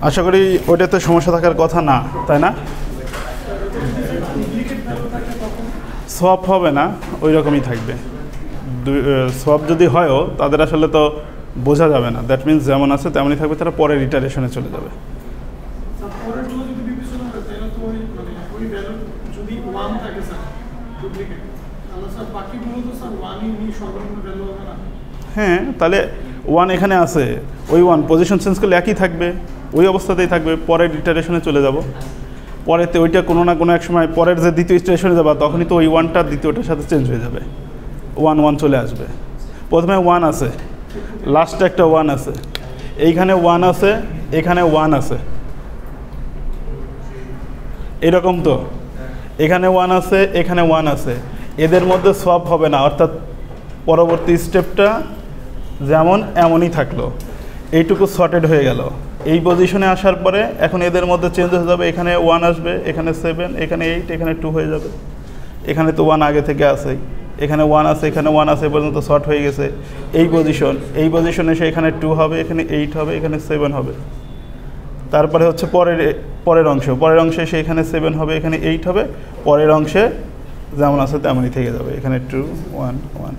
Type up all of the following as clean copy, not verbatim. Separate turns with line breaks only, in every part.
আশা করি ওইটাতে সমস্যা থাকার কথা না, তাই না? সোয়াপ হবে না, ওই রকমই থাকবে। সোয়াপ যদি হয়ও তাদের আসলে তো বোঝা যাবে না, দ্যাট মিনস যেমন আছে তেমনই থাকবে, তারা পরের ইটারেশনে চলে যাবে। হ্যাঁ, তাহলে 1 এখানে আছে, ওই 1 পজিশন চেঞ্জ করলে একই থাকবে, ওই অবস্থাতেই থাকবে, পরের ইটারেশনে চলে যাব। পরেতে ওইটা কোনো না কোনো এক সময় পরের যে দ্বিতীয় ইটারেশনে যাবা তখনই তো ওই 1টা দ্বিতীয়টার সাথে চেঞ্জ হয়ে যাবে, 1 1 চলে আসবে। প্রথমে 1 আছে, লাস্টে একটা 1 আছে, এইখানে 1 আছে, এখানে 1 আছে, এরকম তো। এখানে 1 আছে, এখানে 1 আছে, এদের মধ্যে সোয়াপ হবে না, অর্থাৎ পরবর্তী স্টেপটা যেমন এমনই থাকলো, এইটুকু সর্টেড হয়ে গেল। এই পজিশনে আসার পরে এখন এদের মধ্যে চেঞ্জ হয়ে যাবে, এখানে 1 আসবে, এখানে 7, এখানে 8, এখানে 2 হয়ে যাবে। এখানে তো 1 আগে থেকে আসেই, এখানে 1 আছে, এখানে 1 আছে, এ পর্যন্ত শর্ট হয়ে গেছে। এই পজিশনে এসে এখানে 2 হবে, এখানে 8 হবে, এখানে 7 হবে। তারপরে হচ্ছে পরের অংশে এসে এখানে 7 হবে, এখানে 8 হবে, পরের অংশে যেমন আছে তেমনই থেকে যাবে, এখানে 2 1 1।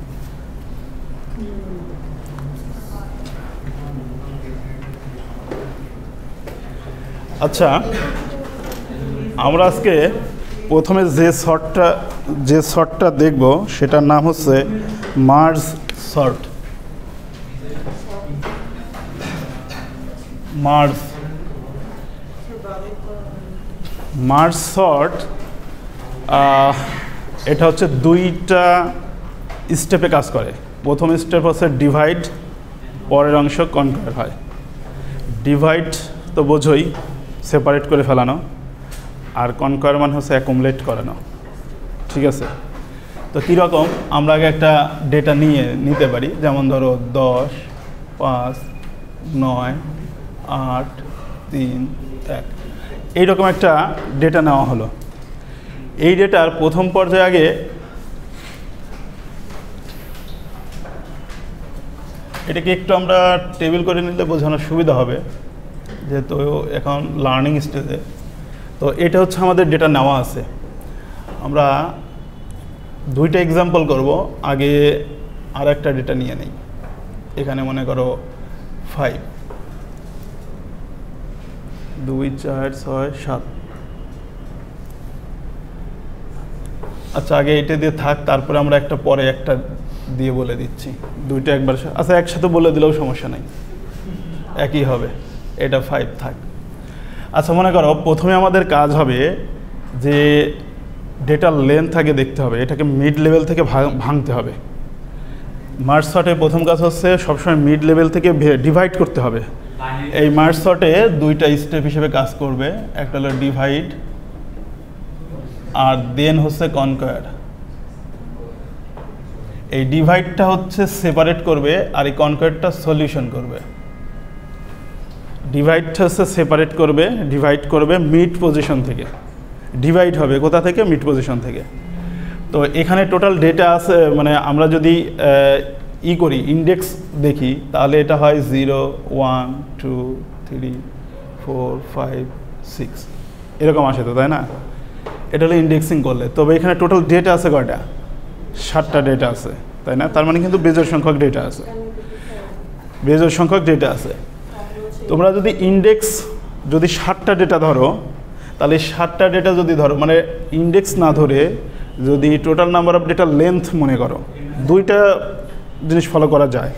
আচ্ছা, আমরা আজকে প্রথমে যে শর্টটা দেখব সেটার নাম হচ্ছে মার্জ শর্ট। মার্জ শর্ট এটা হচ্ছে 2টা স্টেপে কাজ করে। প্রথম স্টেপ হচ্ছে ডিভাইড, পরের অংশ কনকার হয়। ডিভাইড তো বোঝোই, সেপারেট করে ফেলানো, আর কনকার মানে হচ্ছে অ্যাকুমুলেট করানো, ঠিক আছে? তো কীরকম, আমরা আগে একটা ডেটা নিতে পারি, যেমন ধরো 10 5 9 8 3 1, এইরকম একটা ডেটা নেওয়া হলো। এই ডেটার প্রথম পর্যায়ে আগে এটাকে একটু আমরা টেবিল করে নিলে বোঝানোর সুবিধা হবে, যেহেতু এখন লার্নিং স্টেজে। তো এটা হচ্ছে আমাদের ডেটা নেওয়া আছে। আমরা 2টা এক্সাম্পল করব, আগে আর একটা ডেটা নিয়ে নেই। এখানে মনে করো 5 2 4 6 7। আচ্ছা, আগে এটা দিয়ে থাক, তারপরে আমরা একটা পরে একটা দিয়ে বলে দিচ্ছি। 2টা একবার, আচ্ছা একসাথে বলে দিলেও সমস্যা নাই, একই হবে। এটা 5 থাক। আচ্ছা, মনে করো প্রথমে আমাদের কাজ হবে যে ডেটার লেন্থ আগে দেখতে হবে, এটাকে মিড লেভেল থেকে ভাঙতে হবে। মার্জ শর্টের প্রথম কাজ হচ্ছে সবসময় মিড লেভেল থেকে ডিভাইড করতে হবে। এই মার্জ শর্টে 2টা স্টেপ হিসেবে কাজ করবে, একটা হলো ডিভাইড আর দেন হচ্ছে কনকয়ার। এই ডিভাইডটা হচ্ছে সেপারেট করবে, আর এই কনকয়ারটা সলিউশন করবে। ডিভাইডটা হচ্ছে সেপারেট করবে, ডিভাইড করবে মিড পজিশন থেকে, ডিভাইড হবে কোথা থেকে? মিড পজিশন থেকে। তো এখানে টোটাল ডেটা আছে, মানে আমরা যদি করি ইন্ডেক্স দেখি, তাহলে এটা হয় 0 1 2 3 4 5 6 এরকম আসে তো, তাই না? এটা হলো ইন্ডেক্সিং করলে। তবে এখানে টোটাল ডেটা আছে কয়টা? 7টা ডেটা আছে, তাই না? তার মানে কিন্তু বেজোড় সংখ্যক ডেটা আছে, বেজোড় সংখ্যক ডেটা আছে। তোমরা যদি ইন্ডেক্স যদি 7টা ডেটা ধরো, তাহলে 7টা ডেটা যদি ধরো, মানে ইন্ডেক্স না ধরে যদি টোটাল নাম্বার অফ ডেটার লেন্থ মনে করো, 2টা জিনিস ফলো করা যায়।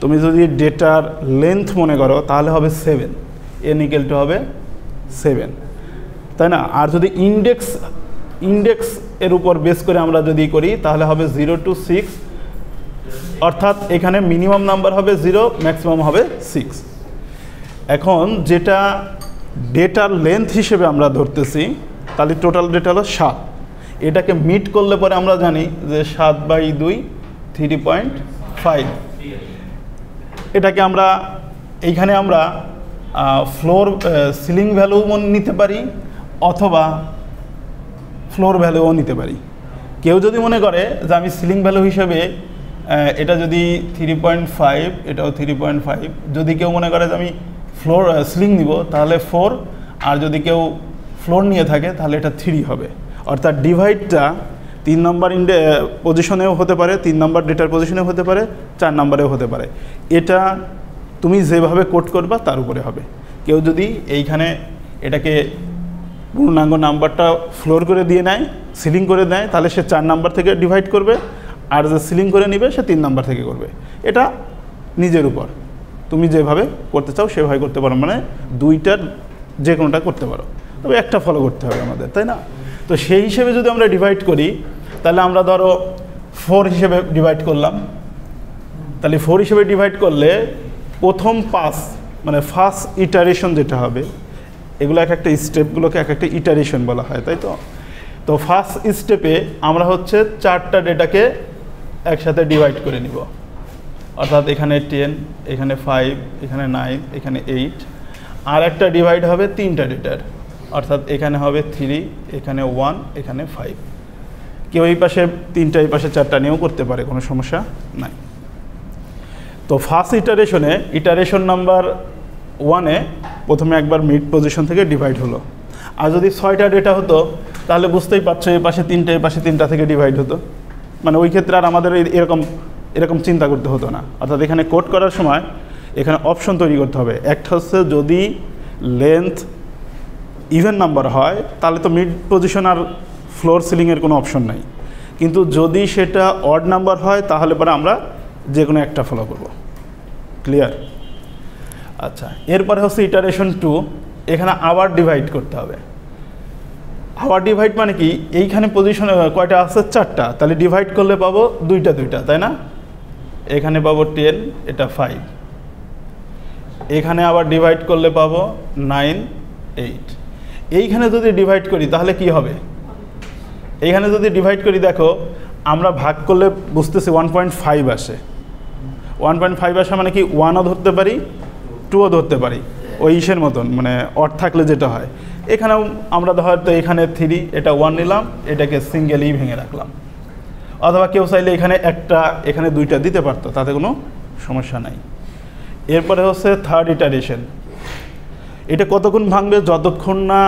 তুমি যদি ডেটার লেন্থ মনে করো তাহলে হবে 7, n = হবে 7, তাই না? আর যদি ইন্ডেক্স এর উপর বেস করে আমরা যদি করি তাহলে হবে 0 to 6, অর্থাৎ এখানে মিনিমাম নাম্বার হবে 0, ম্যাক্সিমাম হবে 6। এখন যেটা ডেটার লেন্থ হিসেবে আমরা ধরতেছি, তাহলে টোটাল ডেটা হলো 7। এটাকে মিট করলে পরে আমরা জানি যে 7/2 3.5। এটাকে আমরা এইখানে আমরা সিলিং ভ্যালু নিতে পারি, অথবা ফ্লোর ভ্যালুও নিতে পারি। কেউ যদি মনে করে যে আমি সিলিং ভ্যালু হিসেবে এটা যদি 3.5, এটাও 3.5, যদি কেউ মনে করে যে আমি ফ্লোর সিলিং নিব তাহলে 4, আর যদি কেউ ফ্লোর নিয়ে থাকে তাহলে এটা 3 হবে। অর্থাৎ ডিভাইডটা 3 নম্বর পজিশনেও হতে পারে, 3 নম্বর ডেটার পজিশনেও হতে পারে, 4 নম্বরেও হতে পারে। এটা তুমি যেভাবে কোড করবা তার উপরে হবে। কেউ যদি এইখানে এটাকে পূর্ণাঙ্গ নাম্বারটা ফ্লোর করে দিয়ে নেয়, সিলিং করে দেয়, তাহলে সে 4 নাম্বার থেকে ডিভাইড করবে, আর যে সিলিং করে নেবে সে 3 নাম্বার থেকে করবে। এটা নিজের উপর, তুমি যেভাবে করতে চাও সেভাবে করতে পারো, মানে দুইটার যে কোনোটা করতে পারো, তবে একটা ফলো করতে হবে আমাদের, তাই না? তো সেই হিসেবে যদি আমরা ডিভাইড করি তাহলে আমরা ধরো 4 হিসেবে ডিভাইড করলাম। তাহলে 4 হিসেবে ডিভাইড করলে প্রথম পাস মানে ফার্স্ট ইটারেশন যেটা হবে, এগুলো এক একটা স্টেপগুলোকে এক একটা ইটারেশন বলা হয়, তাই তো? তো ফার্স্ট স্টেপে আমরা হচ্ছে 4টা ডেটাকে একসাথে ডিভাইড করে নিব। অর্থাৎ এখানে 10, এখানে 5, এখানে 9, এখানে 8। আর একটা ডিভাইড হবে 3টা ডেটার, অর্থাৎ এখানে হবে 3, এখানে 1, এখানে 5। কেউ এই পাশে 3টা, এই পাশে 4টা নিয়েও করতে পারে, কোনো সমস্যা নাই। তো ফার্স্ট ইটারেশনে ইটারেশন নাম্বার 1-এ প্রথমে একবার মিড পজিশন থেকে ডিভাইড হলো। আর যদি 6টা ডেটা হতো তাহলে বুঝতেই পারছো এই পাশে 3টে, এই পাশে 3টা থেকে ডিভাইড হতো। মানে ওই ক্ষেত্রে আর আমাদের এরকম চিন্তা করতে হতো না। অর্থাৎ এখানে কোড করার সময় এখানে অপশন তৈরি করতে হবে। একটা হচ্ছে যদি লেন্থ ইভেন নাম্বার হয় তাহলে তো মিড পজিশন আর ফ্লোর সিলিংয়ের কোনো অপশন নাই, কিন্তু যদি সেটা অড নাম্বার হয় তাহলে পরে আমরা যে কোনো একটা ফলো করব। ক্লিয়ার? আচ্ছা, এরপরে হচ্ছে ইটারেশন 2। এখানে আবার ডিভাইড করতে হবে। আবার ডিভাইড মানে কি, এইখানে পজিশন কয়টা আছে? 4টা, তাহলে ডিভাইড করলে পাবো 2টা, তাই না? এখানে পাবো 10, এটা 5। এখানে আবার ডিভাইড করলে পাবো 9, 8। এইখানে যদি ডিভাইড করি তাহলে কি হবে? এইখানে যদি ডিভাইড করি, দেখো আমরা ভাগ করলে বুঝতেছি 1.5 আসে। 1.5 আসা মানে কি 1ও ধরতে পারি, 2ও ধরতে পারি, ওই ইসের মতন, মানে অড থাকলে যেটা হয়। এখানেও আমরা হয়তো এখানে 3, এটা 1 নিলাম, এটাকে সিঙ্গেলই ভেঙে রাখলাম। অথবা কেউ চাইলে এখানে একটা, এখানে 2টা দিতে পারতো, তাতে কোনো সমস্যা নাই। এরপরে হচ্ছে থার্ড ইটারেশন। এটা কতক্ষণ ভাঙবে? যতক্ষণ না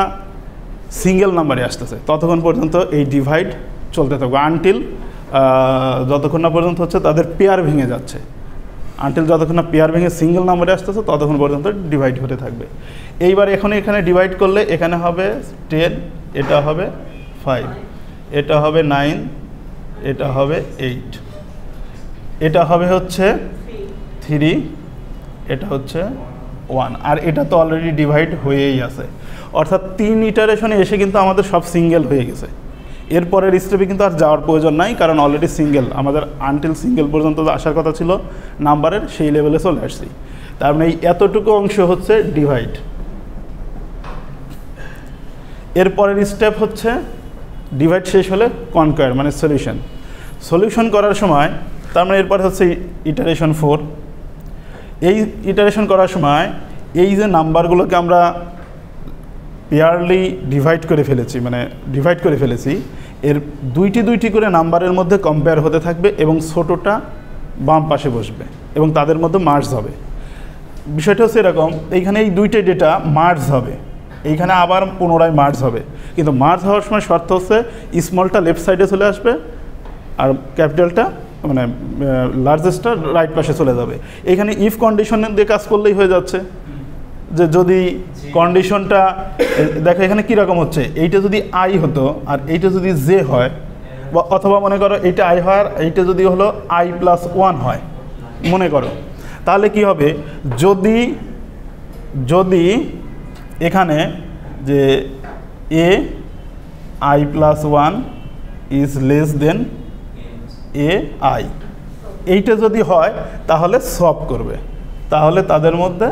সিঙ্গেল নাম্বারে আসতেছে ততক্ষণ পর্যন্ত এই ডিভাইড চলতে থাকবে, আনটিল যতক্ষণ না পর্যন্ত হচ্ছে তাদের পেয়ার ভেঙে যাচ্ছে। আনটিল যতক্ষণ না পেয়ার ভেঙে সিঙ্গেল নাম্বারে আসতেছে ততক্ষণ পর্যন্ত ডিভাইড হতে থাকবে। এইবার এখানে ডিভাইড করলে এখানে হবে 10, এটা হবে 5, এটা হবে 9, এটা হবে 8, এটা হবে হচ্ছে 3, এটা হচ্ছে 1, আর এটা তো অলরেডি ডিভাইড হয়েই আছে। অর্থাৎ 3 ইটারেশনে এসে কিন্তু আমাদের সব সিঙ্গেল হয়ে গেছে। এরপরের স্টেপে কিন্তু আর যাওয়ার প্রয়োজন নাই, কারণ অলরেডি সিঙ্গেল, আমাদের আনটিল সিঙ্গেল পর্যন্ত আসার কথা ছিল নাম্বারের, সেই লেভেলে চলে আসছি। তার মানে এই এতটুকু অংশ হচ্ছে ডিভাইড। এরপরের স্টেপ হচ্ছে ডিভাইড শেষ হলে কনকয়ার, মানে সলিউশন করার সময়, তার মানে এরপরে হচ্ছে ইটারেশন 4। এই ইটারেশন করার সময় এই যে নাম্বারগুলোকে আমরা পেয়ারলি ডিভাইড করে ফেলেছি, এর দুইটি করে নাম্বারের মধ্যে কম্পেয়ার হতে থাকবে এবং ছোটোটা বাম পাশে বসবে এবং তাদের মধ্যে মার্জ হবে। বিষয়টা হচ্ছে এরকম, এইখানে এই 2টা ডেটা মার্জ হবে, এইখানে আবার পুনরায় মার্জ হবে, কিন্তু মার্জ হওয়ার সময় শর্ত হচ্ছে স্মলটা লেফট সাইডে চলে আসবে আর ক্যাপিটালটা মানে লার্জেস্টটা রাইট পাশে চলে যাবে। এখানে ইফ কন্ডিশন দিয়ে কাজ করলেই হয়ে যাচ্ছে, যে যদি কন্ডিশনটা দেখো এখানে কীরকম হচ্ছে, এইটা যদি আই হতো আর এইটা যদি জে হয়, বা অথবা মনে করো এইটা আই হয় আর এইটা যদি হলো i+1 হয় মনে করো, তাহলে কি হবে? যদি এখানে যে ai+1 is less than ai, এইটা যদি হয় তাহলে সোয়াপ করবে, তাহলে তাদের মধ্যে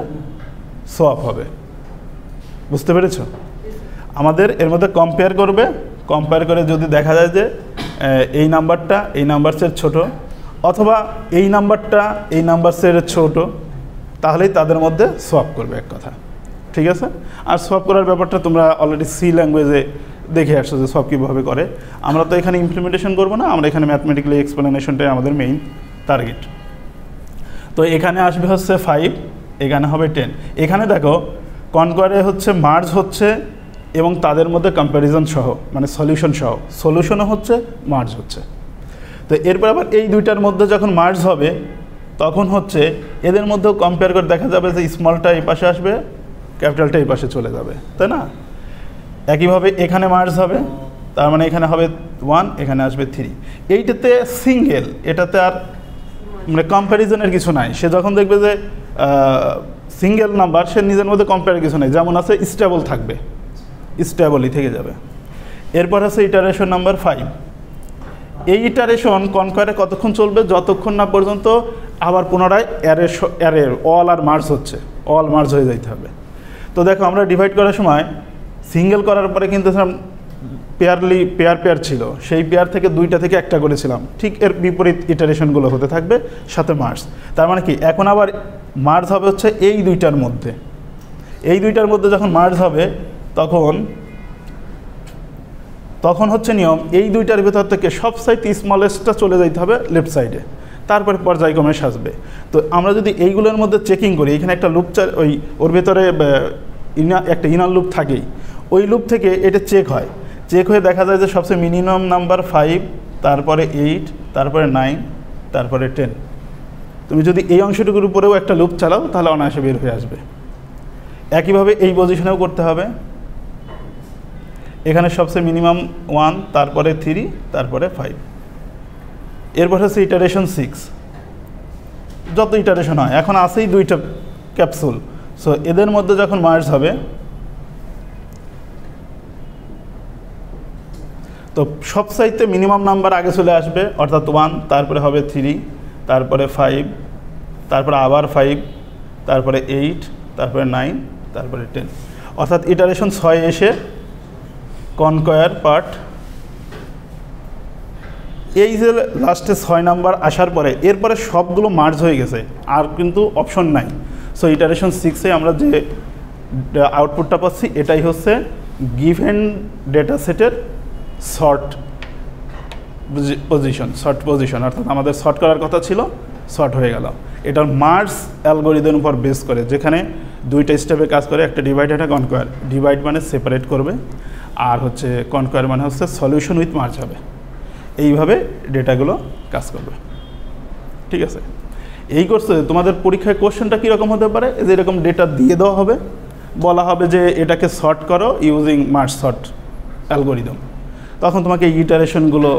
সোয়াপ হবে। বুঝতে পেরেছ? আমাদের এর মধ্যে কম্পেয়ার করে যদি দেখা যায় যে এই নাম্বারটা এই নাম্বারসের ছোট, অথবা এই নাম্বারটা এই নাম্বারসের ছোট, তাহলেই তাদের মধ্যে সোয়াপ করবে, এক কথা। ঠিক আছে? আর সোয়াপ করার ব্যাপারটা তোমরা অলরেডি সি ল্যাঙ্গুয়েজে দেখে আসছো যে সোয়াপ কীভাবে করে। আমরা তো এখানে ইমপ্লিমেন্টেশন করবো না, আমরা এখানে ম্যাথমেটিক্যালি এক্সপ্লেনেশনটাই আমাদের মেইন টার্গেট। তো এখানে আসবে হচ্ছে 5, এখানে হবে 10। এখানে দেখো কনকোয়ারে হচ্ছে মার্জ হচ্ছে এবং তাদের মধ্যে কম্প্যারিজন সহ মানে সলিউশন সহ, সলিউশনও হচ্ছে মার্জ হচ্ছে। তো এরপর আবার এই দুইটার মধ্যে যখন মার্জ হবে তখন হচ্ছে এদের মধ্যেও কম্পেয়ার করে দেখা যাবে যে স্মলটা এই পাশে আসবে, ক্যাপিটালটা এই পাশে চলে যাবে, তাই না? একইভাবে এখানে মার্জ হবে, তার মানে এখানে হবে 1, এখানে আসবে 3। এইটাতে সিঙ্গেল, এটাতে আর মানে কম্প্যারিজনের কিছু নাই। সে যখন দেখবে যে সিঙ্গেল নাম্বার, সে নিজের মধ্যে কম্পেয়ার কিছু নেই, যেমন আছে স্টেবল থাকবে, স্টেবলই থেকে যাবে। এরপর আছে ইটারেশন নাম্বার 5। এই ইটারেশন কনকোয়ারে কতক্ষণ চলবে? যতক্ষণ না পর্যন্ত আবার পুনরায় অ্যারের অল আর মার্জ হচ্ছে, অল মার্জ হয়ে যাইতে হবে। তো দেখো আমরা ডিভাইড করার সময় সিঙ্গেল করার পরে কিন্তু পেয়ার ছিল, সেই পেয়ার থেকে দুইটা থেকে একটা করেছিলাম, ঠিক এর বিপরীত ইটারেশনগুলো হতে থাকবে সাথে মার্জ। তার মানে কি এখন আবার মার্জ হবে হচ্ছে এই দুইটার মধ্যে, এই দুইটার মধ্যে যখন মার্জ হবে তখন হচ্ছে নিয়ম এই দুইটার ভেতর থেকে সবচাইতে স্মলেস্টটা চলে যাইতে হবে লেফট সাইডে, তারপরে পর্যায়ক্রমে সাজবে। তো আমরা যদি এইগুলোর মধ্যে চেকিং করি, এখানে একটা লুপ ওর ভেতরে একটা ইনার লুপ থাকেই, ওই লুপ থেকে এটা চেক হয়, চেক হয়ে দেখা যায় যে সবচেয়ে মিনিমাম নাম্বার 5, তারপরে 8, তারপরে 9, তারপরে 10। তুমি যদি এই অংশটুকুর উপরেও একটা লুপ চালাও তাহলে অনায়াসে বের হয়ে আসবে। একইভাবে এই পজিশনেও করতে হবে, এখানে সবচেয়ে মিনিমাম 1, তারপরে 3, তারপরে 5। এরপর হচ্ছে ইটারেশন 6। যত ইটারেশন হয়, এখন আছেই দুইটা ক্যাপসুল, সো এদের মধ্যে যখন মার্জ হবে তো সবচাইতে মিনিমাম নাম্বার আগে চলে আসবে, অর্থাৎ 1, তারপরে হবে 3, তারপরে 5, তারপরে আবার 5, তারপরে 8, তারপরে 9, তারপরে 10। অর্থাৎ ইটারেশন 6 এসে কনকোয়ার পার্ট এই যে লাস্টে 6 নাম্বার আসার পরে এরপরে সবগুলো মার্জ হয়ে গেছে, আর কিন্তু অপশন নাই। সো ইটারেশন 6-এ আমরা যে আউটপুটটা পাচ্ছি এটাই হচ্ছে গিভেন ডেটা সেটের শর্ট পজিশন, অর্থাৎ আমাদের শর্ট করার কথা ছিল, শর্ট হয়ে গেল। এটার মার্জ অ্যালগরিদমের উপর বেস করে, যেখানে দুইটা স্টেপে কাজ করে, একটা ডিভাইড একটা কনকোয়ার। ডিভাইড মানে সেপারেট করবে, আর হচ্ছে কনকোয়ার মানে হচ্ছে সলিউশন উইথ মার্জ হবে। এইভাবে ডেটাগুলো কাজ করবে, ঠিক আছে? এই কোর্সে তোমাদের পরীক্ষায় কোশ্চেনটা কীরকম হতে পারে, যে এরকম ডেটা দিয়ে দেওয়া হবে, বলা হবে যে এটাকে শর্ট করো ইউজিং মার্জ শর্ট অ্যালগরিদম। তখন তোমাকে এই ইটারেশনগুলো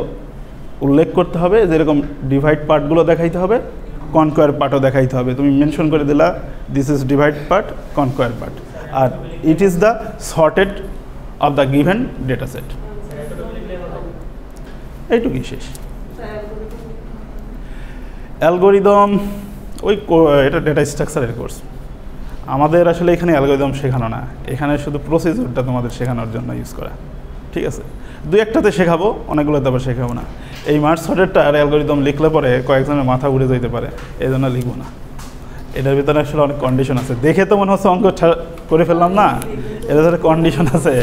উল্লেখ করতে হবে, যেরকম ডিভাইড পার্টগুলো দেখাইতে হবে, কনকোয়ার পার্টও দেখাইতে হবে। তুমি মেনশন করে দিলা this is divide part, conquer part, আর it is the sorted of the given data set. এইটুকুই শেষ। অ্যালগরিদম ওই এটা ডেটা স্ট্রাকচারের কোর্স, আমাদের আসলে এখানে অ্যালগরিদম শেখানো না, এখানে শুধু প্রসিজারটা তোমাদের শেখানোর জন্য ইউজ করা, ঠিক আছে? দুই একটাতে শেখাবো, অনেকগুলোতে আবার শেখাবো না। এই মার্জ সর্টেডটা আর অ্যালগরিদম লিখলে পরে কয়েকজনের মাথা উড়ে যেতে পারে, এই জন্য লিখবো না। এটার ভিতরে আসলে অনেক কন্ডিশন আছে, দেখে তো মনে হচ্ছে অঙ্ক করে ফেললাম না, এর ভিতরে কন্ডিশন আছে,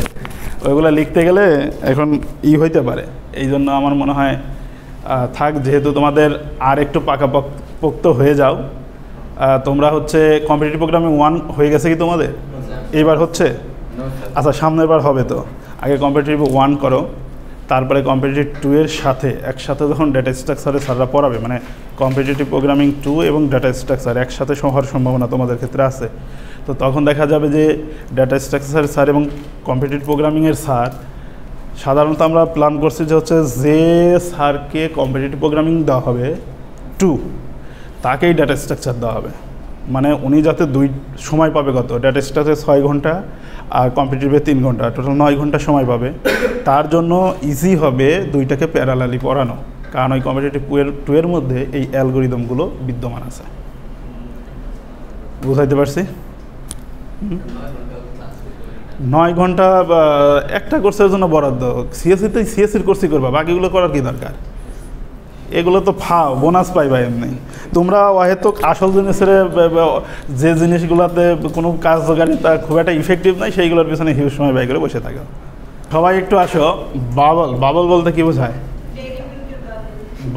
ওইগুলো লিখতে গেলে এখন হইতে পারে। এই জন্য আমার মনে হয় থাক, যেহেতু তোমাদের আর একটু পাকাপোক্ত হয়ে যাও। তোমরা হচ্ছে কম্পিটিটিভ প্রোগ্রামিং 1 হয়ে গেছে কি তোমাদের? এইবার হচ্ছে? আচ্ছা, সামনের বার হবে। তো আগে কম্পিটিটিভ 1 করো, তারপরে কম্পিটিটিভ 2 এর সাথে একসাথে যখন ডেটা স্ট্রাকচারে স্যাররা পড়াবে, মানে কম্পিটিটিভ প্রোগ্রামিং 2 এবং ডেটা স্ট্রাকচার একসাথে হওয়ার সম্ভাবনা তোমাদের ক্ষেত্রে আছে। তো তখন দেখা যাবে যে ডেটা স্ট্রাকচারের স্যার এবং কম্পিটিটিভ প্রোগ্রামিংয়ের স্যার, সাধারণত আমরা প্ল্যান করছি যে হচ্ছে যে স্যারকে কম্পিটিটিভ প্রোগ্রামিং দেওয়া হবে 2, তাকেই ডেটা স্ট্রাকচার দেওয়া হবে। মানে উনি যাতে সময় পাবে কত, ডেটা স্ট্রাকচারে 6 ঘন্টা আর কম্পিটিটিভে 3 ঘন্টা, টোটাল 9 ঘন্টা সময় পাবে। তার জন্য ইজি হবে দুইটাকে প্যারালালি পড়ানো, কারণ ওই কম্পিটিটিভ 2 এর মধ্যে এই অ্যালগরিদমগুলো বিদ্যমান আছে। বুঝাইতে পারছি? 9 ঘন্টা একটা কোর্সের জন্য বরাদ্দ। সিএসসির কোর্সই করবা, বাকিগুলো করার কি দরকার? এগুলো তো বোনাস পাইবা এমনি। তোমরা হয়তো আসল জিনিসের যে জিনিসগুলোতে কোনো কার্যকারিতা খুব একটা ইফেক্টিভ নাই, সেইগুলোর পিছনে হিউজ সময় ব্যয় করে বসে থাকো। সবাই একটু আসো। বাবল বলতে কি বোঝায়?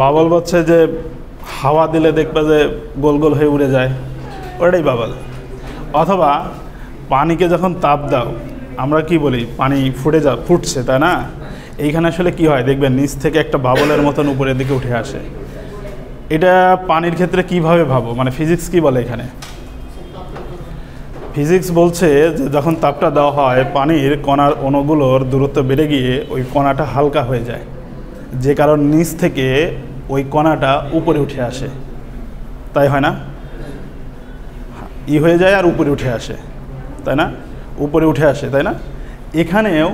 বাবল হচ্ছে যে হাওয়া দিলে দেখবে যে গোল গোল হয়ে উড়ে যায়, ওটাই বাবল। অথবা পানিকে যখন তাপ দাও আমরা কি বলি পানি ফুটছে তাই না, এইখানে আসলে কি হয় দেখবেন নিচ থেকে একটা বাবলের মতন উপরের দিকে উঠে আসে। এটা পানির ক্ষেত্রে কিভাবে ভাবো, মানে ফিজিক্স কি বলে এখানে? ফিজিক্স বলছে যে যখন তাপটা দেওয়া হয় পানির কণার অণুগুলোর দূরত্ব বেড়ে গিয়ে ওই কণাটা হালকা হয়ে যায়, যে কারণ নিচ থেকে ওই কণাটা উপরে উঠে আসে, তাই হয় না? হয়ে যায় আর উপরে উঠে আসে, তাই না? উপরে উঠে আসে, তাই না? এখানেও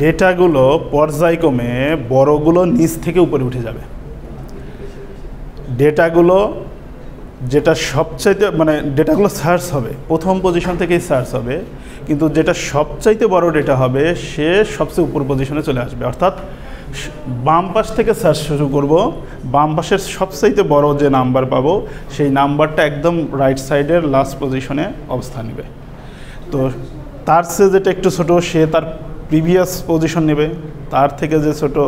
ডেটাগুলো পর্যায়ক্রমে বড়গুলো নিচ থেকে উপরে উঠে যাবে। ডেটাগুলো যেটা সবচাইতে মানে ডেটাগুলো সার্চ হবে প্রথম পজিশন থেকেই সার্চ হবে, কিন্তু যেটা সবচাইতে বড় ডেটা হবে সে সবচেয়ে উপর পজিশনে চলে আসবে। অর্থাৎ বাম পাশ থেকে সার্চ শুরু করব, বাম পাশের সবচাইতে বড় যে নাম্বার পাবো সেই নাম্বারটা একদম রাইট সাইডের লাস্ট পজিশনে অবস্থান নেবে। তো তার চেয়ে যেটা একটু ছোটো সে তার প্রিভিয়াস পজিশন নেবে, তার থেকে যে ছোটো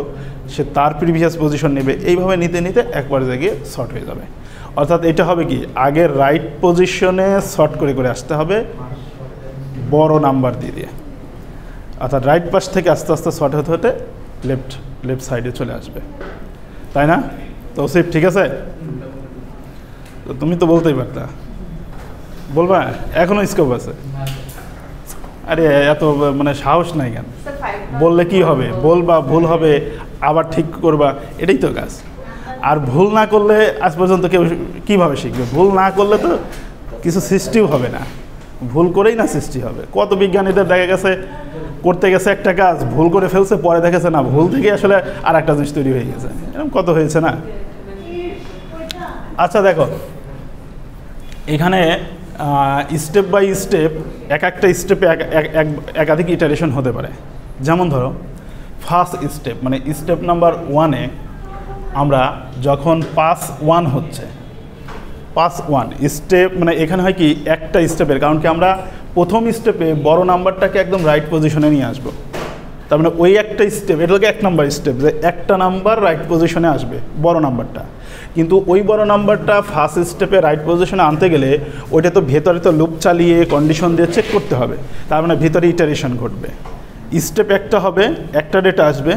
সে তার প্রিভিয়াস পজিশন নেবে, এইভাবে নিতে নিতে একবার জায়গায় শর্ট হয়ে যাবে। অর্থাৎ এটা হবে কি আগে রাইট পজিশনে শর্ট করে করে আসতে হবে বড় নাম্বার দিয়ে দিয়ে, অর্থাৎ রাইট পাশ থেকে আস্তে আস্তে শর্ট হতে হতে লেফট সাইডে চলে আসবে, তাই না? তো সিফ ঠিক আছে? তো তুমি তো বলতেই পারতা, বলবা এখনও স্কোপ আছে। আরে এত মানে সাহস নাই কেন? বললে কি হবে, বলবা ভুল হবে আবার ঠিক করবা, এটাই তো কাজ। আর ভুল না করলে আজ পর্যন্ত কেউ কীভাবে শিখবে? ভুল না করলে তো কিছু সৃষ্টিও হবে না, ভুল করেই না সৃষ্টি হবে। কত বিজ্ঞানীদের দেখা গেছে করতে গেছে একটা কাজ ভুল করে ফেলছে, পরে দেখেছে না ভুল থেকে আসলে আর একটা জিনিস তৈরি হয়ে গেছে, এরকম কত হয়েছে না? আচ্ছা দেখো এখানে স্টেপ বাই স্টেপ একটা স্টেপে একাধিক ইটারেশন হতে পারে। যেমন ধরো ফার্স্ট স্টেপ মানে স্টেপ নাম্বার 1-এ আমরা যখন পাস 1 হচ্ছে, পাস 1 স্টেপ মানে এখানে হয় কি একটা স্টেপের, কারণ কি আমরা প্রথম স্টেপে বড় নাম্বারটাকে একদম রাইট পজিশনে নিয়ে আসবো। তার মানে ওই একটা স্টেপ, এটা হলো 1 নাম্বার স্টেপ, যে একটা নাম্বার রাইট পজিশনে আসবে বড় নাম্বারটা। কিন্তু ওই বড় নাম্বারটা ফার্স্ট স্টেপে রাইট পজিশনে আনতে গেলে ওইটা তো ভেতরে তো লুপ চালিয়ে কন্ডিশন দিয়ে চেক করতে হবে, তার মানে ভেতরে ইটারেশন ঘটবে। স্টেপ একটা হবে, একটা ডেটা আসবে,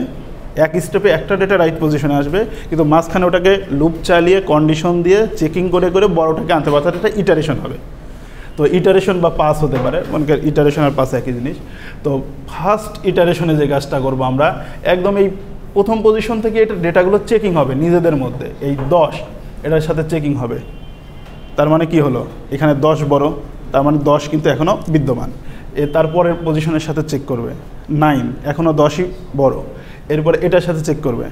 এক স্টেপে একটা ডেটা রাইট পজিশনে আসবে, কিন্তু মাঝখানে ওটাকে লুপ চালিয়ে কন্ডিশন দিয়ে চেকিং করে করে বড়টাকে আনতে পারতে, এটা ইটারেশন হবে। তো ইটারেশন বা পাস হতে পারে, মনে করেন ইটারেশন আর পাস একই জিনিস। তো ফার্স্ট ইটারেশনে যে কাজটা করবো আমরা একদম এই প্রথম পজিশন থেকে এটা ডেটাগুলো চেকিং হবে নিজেদের মধ্যে, এই 10 এটার সাথে চেকিং হবে। তার মানে কি হলো এখানে 10 বড়, তার মানে 10 কিন্তু এখনও বিদ্যমান। তারপরের পজিশনের সাথে চেক করবে 9, এখনও 10ই বড়। এরপরে এটার সাথে চেক করবে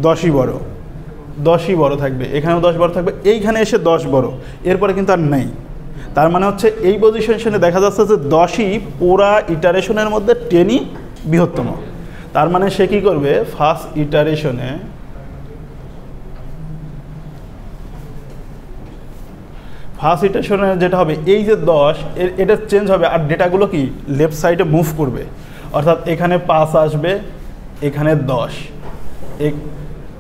10ই বড়, 10ই বড় থাকবে, এখানেও 10 বড় থাকবে, এইখানে এসে 10 বড়, এরপরে কিন্তু আর নেই। তার মানে হচ্ছে এই পজিশনে দেখা যাচ্ছে যে 10ই পুরা ইটারেশনের মধ্যে 10ই বৃহত্তম। তার মানে সে কী করবে ফার্স্ট ইটারেশনে যেটা হবে এই যে 10 এটা চেঞ্জ হবে, আর ডেটাগুলো কি লেফট সাইডে মুভ করবে। অর্থাৎ এখানে 5 আসবে, এখানে 10,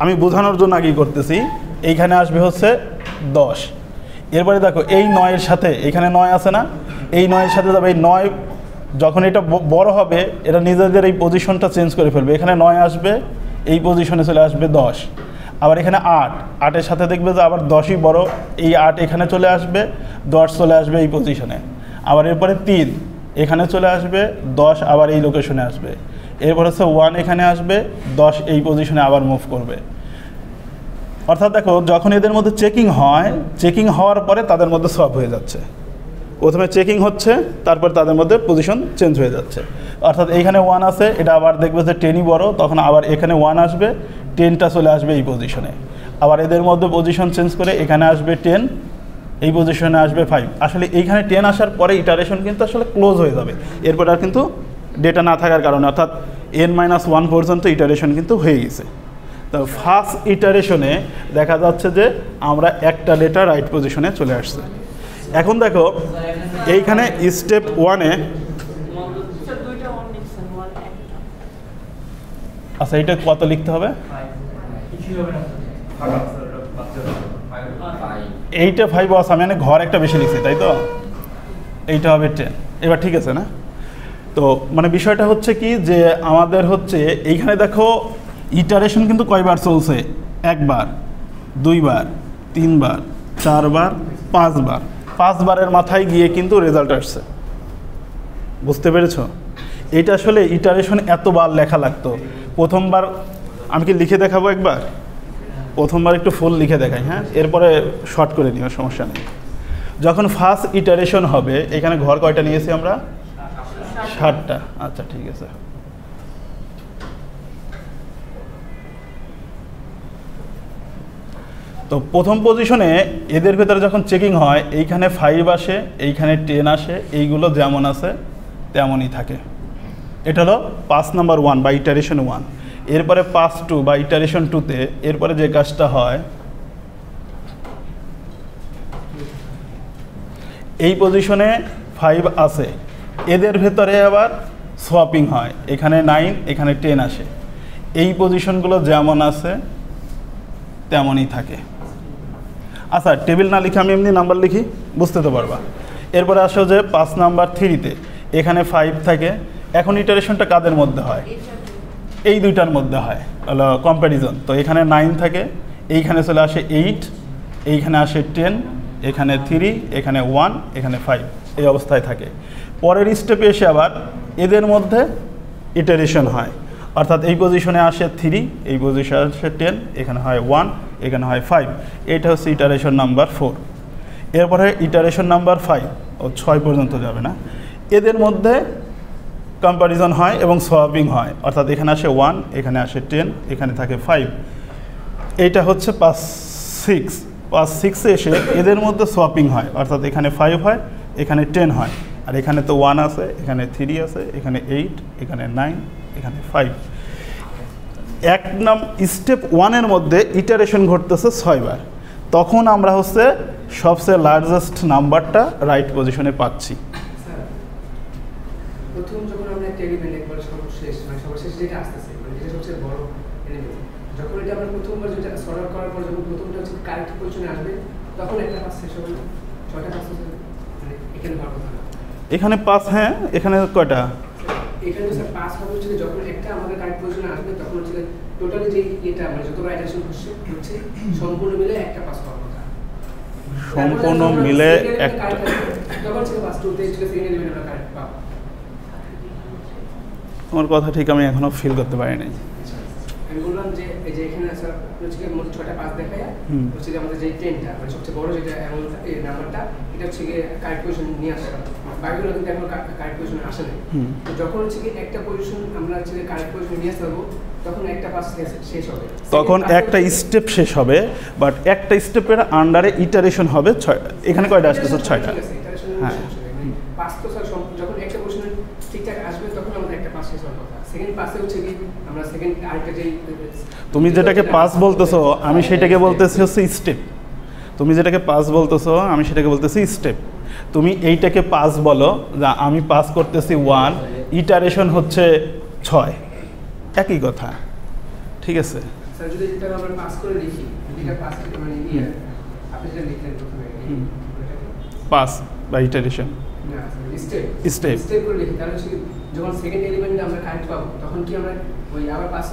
আমি বোঝানোর জন্য আগেই করতেছি, এইখানে আসবে হচ্ছে 10। এরপরে দেখো এই 9-এর সাথে এখানে 9 আছে না, এই 9-এর সাথে যাবে এই 9, যখন এটা বড় হবে এটা নিজেদের এই পজিশনটা চেঞ্জ করে ফেলবে, এখানে 9 আসবে, এই পজিশনে চলে আসবে 10। আবার এখানে 8-এর সাথে দেখবে যে আবার 10ই বড়, এই 8 এখানে চলে আসবে, 10 চলে আসবে এই পজিশনে। আবার এরপরে 3 এখানে চলে আসবে, 10 আবার এই লোকেশনে আসবে। এরপর হচ্ছে 1 এখানে আসবে, 10 এই পজিশনে আবার মুভ করবে। অর্থাৎ দেখো যখন এদের মধ্যে চেকিং হয়, চেকিং হওয়ার পরে তাদের মধ্যে সোয়াপ হয়ে যাচ্ছে। প্রথমে চেকিং হচ্ছে, তারপর তাদের মধ্যে পজিশন চেঞ্জ হয়ে যাচ্ছে। অর্থাৎ এইখানে 1 আছে, এটা আবার দেখবে যে 10ই বড়, তখন আবার এখানে 1 আসবে, 10টা চলে আসবে এই পজিশনে। আবার এদের মধ্যে পজিশন চেঞ্জ করে এখানে আসবে 10, এই পজিশনে আসবে 5। আসলে এইখানে 10 আসার পরে ইটারেশন কিন্তু আসলে ক্লোজ হয়ে যাবে, এরপর আর কিন্তু ডেটা না থাকার কারণে, অর্থাৎ n-1 পর্যন্ত ইটারেশন কিন্তু হয়ে গেছে। তো ফার্স্ট ইটারেশনে দেখা যাচ্ছে যে আমরা একটা ডেটা রাইট পজিশনে চলে আসছে। এখন দেখো এইখানে স্টেপ 1-এ আচ্ছা এইটা কত লিখতে হবে? এইটা 5 আছে, আমি ঘর একটা বেশি লিখছি তাই তো? এইটা হবে 10। এবার ঠিক আছে না? তো মানে বিষয়টা হচ্ছে কি যে আমাদের হচ্ছে এইখানে দেখো ইটারেশন কিন্তু কয়বার চলছে, একবার, দুইবার, তিনবার, চারবার, পাঁচবার। পাঁচবারের মাথায় গিয়ে কিন্তু রেজাল্ট আসছে, বুঝতে পেরেছ? এটা আসলে ইটারেশন এতবার লেখা লাগতো। প্রথমবার আমি কি লিখে দেখাবো একবার? প্রথমবার একটু ফুল লিখে দেখাই, হ্যাঁ, এরপরে শর্ট করে নিও, সমস্যা নেই। যখন ফার্স্ট ইটারেশন হবে, এখানে ঘর কয়টা নিয়েছি আমরা? 7টা। আচ্ছা ঠিক আছে। তো প্রথম পজিশনে এদের ভেতরে যখন চেকিং হয়, এইখানে 5 আসে, এইখানে 10 আসে, এইগুলো যেমন আছে তেমনই থাকে। এটা হলো পাস নাম্বার 1 বা ইটারেশন 1। এরপরে পাস 2 বা ইটারেশন 2তে এরপরে যে কাজটা হয়, এই পজিশনে 5 আছে, এদের ভেতরে আবার সোয়াপিং হয়, এখানে 9, এখানে 10 আসে, এই পজিশনগুলো যেমন আছে তেমনই থাকে। আচ্ছা, টেবিল না লিখে আমি এমনি নাম্বার লিখি, বুঝতে তো পারবা। এরপরে আসো যে পাস নাম্বার 3তে এখানে 5 থাকে। এখন ইটারেশনটা কাদের মধ্যে হয়? এই দুইটার মধ্যে হয়, হলো কম্প্যারিজন। তো এখানে 9 থাকে, এইখানে চলে আসে 8, এইখানে আসে 10, এখানে 3, এখানে 1, এখানে 5, এই অবস্থায় থাকে। পরের স্টেপে এসে আবার এদের মধ্যে ইটারেশন হয়, অর্থাৎ এই পজিশনে আসে 3, এই পজিশনে আসে 10, এখানে হয় 1, এখানে হয় 5। এটা হচ্ছে ইটারেশন নাম্বার 4। এরপরে ইটারেশন নাম্বার 5 ও 6 পর্যন্ত যাবে না, এদের মধ্যে কম্প্যারিজন হয় এবং সোয়াপিং হয়, অর্থাৎ এখানে আসে 1, এখানে আসে 10, এখানে থাকে 5। এইটা হচ্ছে পাস 6। পাস 6-এ এসে এদের মধ্যে সোয়াপিং হয়, অর্থাৎ এখানে 5 হয়, এখানে 10 হয়, আর এখানে তো 1 আছে, এখানে 3 আছে, এখানে 8, এখানে 9, এখানে 5। স্টেপ 1-এর মধ্যে ইটারেশন ঘটতেছে 6 বার। তখন আমরা হচ্ছে সবচেয়ে লার্জেস্ট নাম্বারটা রাইট পজিশনে পাচ্ছি।
প্রথম যখন আমরা একটা এলিমেন্ট একবার সর্বশেষ যেটা আসতেছে, মানে যেটা সবচেয়ে বড় এলিমেন্ট, যখন এটা আমরা প্রথমবার যেটা সর্ট আউট করার পর যখন প্রথমটা হচ্ছে কারেক্ট পজিশনে আসবে, তখন একটা পাস শেষ হবে, 6টা পাস হবে, মানে এখানে ভাগ কথা না।
এখানে পাস, হ্যাঁ, এখানে কয়টা?
এখানে স্যার পাস হবে হচ্ছে যখন একটা আমাদের কারেক্ট পজিশনে আসবে, তখন হচ্ছে টোটালি যে এটা মানে যতবার ইটারেশন হচ্ছে সম্পূর্ণ মিলে একটা পাস হওয়ার কথা।
সম্পূর্ণ মিলে একটা,
তখন হচ্ছে পাস 2 তে সেকেন্ড এলিমেন্ট আমরা কারেক্ট পাবো।
তোমার কথা ঠিক আমি এখনো ফিল করতে পারি নাই।
আমি বললাম যে এই যে এখানে স্যার হচ্ছে মোট 6টা পাস দেখায়, হচ্ছে যে আমাদের যে 10টা মানে সবচেয়ে বড় যেটা অ্যামাউন্ট এই নাম্বারটা, এটা হচ্ছে কি কারেক্ট পজিশন নিয়ে আসা, বাকিগুলো কিন্তু এখন কারেক্ট পজিশনে আসে না। তো যখন হচ্ছে কি একটা পজিশন আমরা হচ্ছে কারেক্ট পজিশনে নিয়ে আসবো, তখন একটা পাস শেষ হবে,
তখন একটা স্টেপ শেষ হবে, বাট একটা স্টেপের আন্ডারে ইটারেশন হবে 6টা। এখানে কয়টা আসতেছে? 6টা। হ্যাঁ,
পাস তো স্যার যখন একটা পজিশনে ঠিকঠাক আসবে, তখন আমাদের একটা পাস শেষ হওয়ার কথা। সেকেন্ড পাসে হচ্ছে কি আমরা সেকেন্ড আরেকটা যে
তুমি যেটাকে পাস বলতেছো আমি সেটাকে বলতেছি হচ্ছে স্টেপ। তুমি যেটাকে পাস বলতেছো আমি সেটাকে বলতেছি স্টেপ। তুমি এইটাকে পাস বলো, যা আমি পাস করতেছি 1, ইটারেশন হচ্ছে 6, একই কথা, ঠিক আছে?
স্যার যদি এটা আমরা পাস করে লিখি, এটা পাস মানে আপনি যেটা লিখলেন প্রথমে
পাস বা ইটারেশন,
না স্টেপ
স্টেপ
স্টেপ করে লিখি, তাহলে হচ্ছে যখন সেকেন্ড এলিমেন্ট আমরা কারেক্ট পাবো, তখন কি আমরা ওই আবার পাস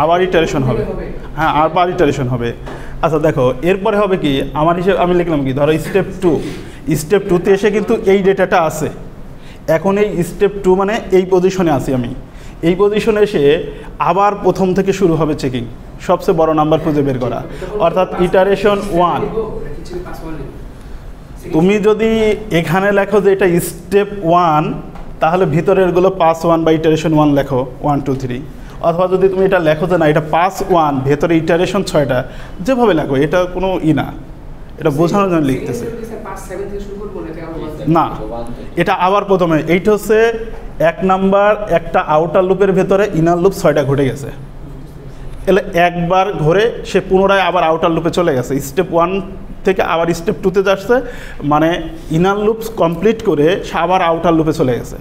আবার ইটারেশন হবে। হ্যাঁ, আবার ইটারেশন হবে। আচ্ছা দেখো, এরপরে হবে কি, আমার হিসেবে আমি লিখলাম কি, ধরো স্টেপ 2। স্টেপ 2-তে এসে কিন্তু এই ডেটাটা আছে। এখন এই স্টেপ 2 মানে এই পজিশনে আছি আমি, এই পজিশনে এসে আবার প্রথম থেকে শুরু হবে চেকিং, সবচেয়ে বড় নাম্বার খুঁজে বের করা, অর্থাৎ ইটারেশন 1। তুমি যদি এখানে লেখো যে এটা স্টেপ 1, তাহলে ভিতরেরগুলো পাস 1 বা ইটারেশন 1 লেখো, 1 2 3। অথবা যদি তুমি এটা লেখো যে না এটা পাস 1, ভেতরে ইটারেশন 6টা, যেভাবে লেখো, এটা কোনো না, এটা বোঝানোর জন্য লিখতেছে না। এটা আবার প্রথমে এইটা হচ্ছে 1 নাম্বার, একটা আউটার লুপের ভেতরে ইনার লুপ 6টা ঘটে গেছে, এলে একবার ঘুরে সে পুনরায় আবার আউটার লুপে চলে গেছে। স্টেপ 1 থেকে আবার স্টেপ 2-তে যাচ্ছে, মানে ইনার লুপ কমপ্লিট করে সে আবার আউটার লুপে চলে গেছে।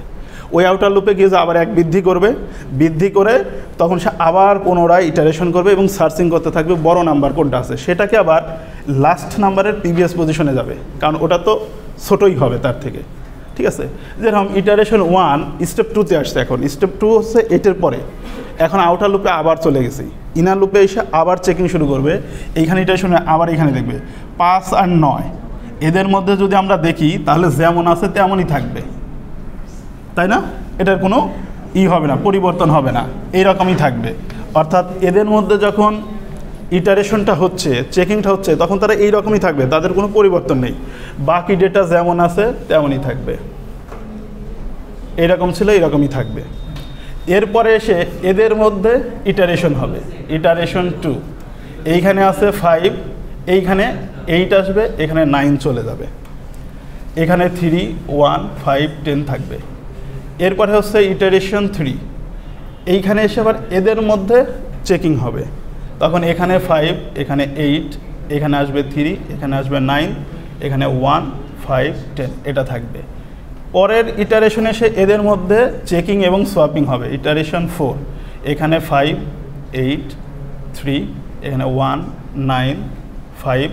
ওই আউটার লুপে গিয়ে যে আবার এক বৃদ্ধি করবে, বৃদ্ধি করে তখন সে আবার পুনরায় ইটারেশন করবে এবং সার্চিং করতে থাকবে বড় নাম্বার কোনটা আছে, সেটাকে আবার লাস্ট নাম্বারের প্রিভিয়াস পজিশনে যাবে, কারণ ওটা তো ছোটোই হবে তার থেকে। ঠিক আছে, যেরকম ইটারেশন 1 স্টেপ 2তে আসছে, এখন স্টেপ 2 হচ্ছে 8-এর পরে, এখন আউটার লুপে আবার চলে গেছি, ইনার লুপে এসে আবার চেকিং শুরু করবে, এইখানে ইটারেশনে আবার এখানে দেখবে 5 আর 9 এদের মধ্যে যদি আমরা দেখি তাহলে যেমন আছে তেমনই থাকবে, তাই না? এটার কোনো হবে না, পরিবর্তন হবে না, এইরকমই থাকবে। অর্থাৎ এদের মধ্যে যখন ইটারেশনটা হচ্ছে, চেকিংটা হচ্ছে, তখন তারা এইরকমই থাকবে, তাদের কোনো পরিবর্তন নেই, বাকি ডেটা যেমন আছে তেমনই থাকবে, এইরকম ছিল এইরকমই থাকবে। এরপরে এসে এদের মধ্যে ইটারেশন হবে, ইটারেশন 2, এইখানে আছে 5, এইখানে 8 আসবে, এখানে 9 চলে যাবে, এখানে 3, 1, 5, 10 থাকবে। এরপরে হচ্ছে ইটারেশন 3, এইখানে এসে আবার এদের মধ্যে চেকিং হবে, তখন এখানে 5, এখানে 8, এখানে আসবে 3, এখানে আসবে 9, এখানে 1, 5, 10 এটা থাকবে। পরের ইটারেশনে এসে এদের মধ্যে চেকিং এবং সোয়াপিং হবে, ইটারেশন 4, এখানে 5, 8, 3, এখানে 1, 9, 5,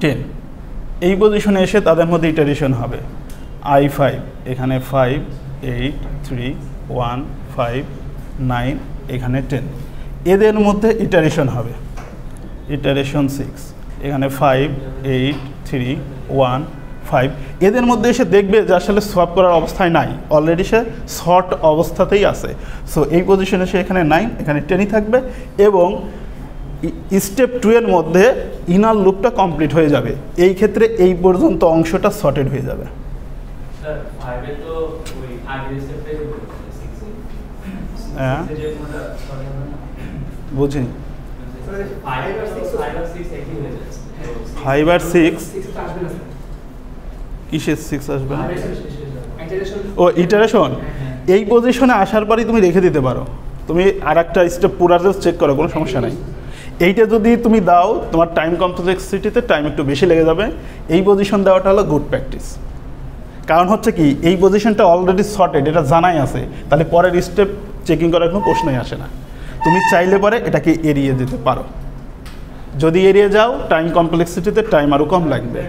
10 এই পজিশনে এসে তাদের মধ্যে ইটারেশন হবে, I5, এখানে 5, 8, 3, 1, 5, 9, এখানে 10 এদের মধ্যে ইটারেশন হবে, ইটারেশন 6, এখানে 5, 8, 3, 1, 5 এদের মধ্যে এসে দেখবে যে আসলে সোয়াপ করার অবস্থায় নাই, অলরেডি সে শর্ট অবস্থাতেই আছে, সো এই পজিশনে সে এখানে 9, এখানে 10ই থাকবে, এবং স্টেপ 2 এর মধ্যে ইনার লুপটা কমপ্লিট হয়ে যাবে, এই ক্ষেত্রে এই পর্যন্ত অংশটা শর্টেড হয়ে যাবে। হ্যাঁ বুঝিনি, 5 আর 6 কিসের 6 আসবে না? ও ইটারেশন এই পজিশনে আসার পরই তুমি রেখে দিতে পারো, তুমি আর একটা স্টেপ পুরো চেক করো, কোনো সমস্যা নাই। এইটা যদি তুমি দাও তোমার টাইম কমপ্লেক্সিটিতে টাইম একটু বেশি লেগে যাবে, এই পজিশন দেওয়াটা হলো গুড প্র্যাকটিস। কারণ হচ্ছে কি, এই পজিশনটা অলরেডি শর্টেড, এটা জানাই আছে, তাহলে পরের স্টেপ চেকিং করার কোনো প্রশ্নই আসে না। তুমি চাইলে পরে এটাকে এড়িয়ে যেতে পারো, যদি এড়িয়ে যাও টাইম কমপ্লেক্সিটিতে টাইম আরও কম লাগবে।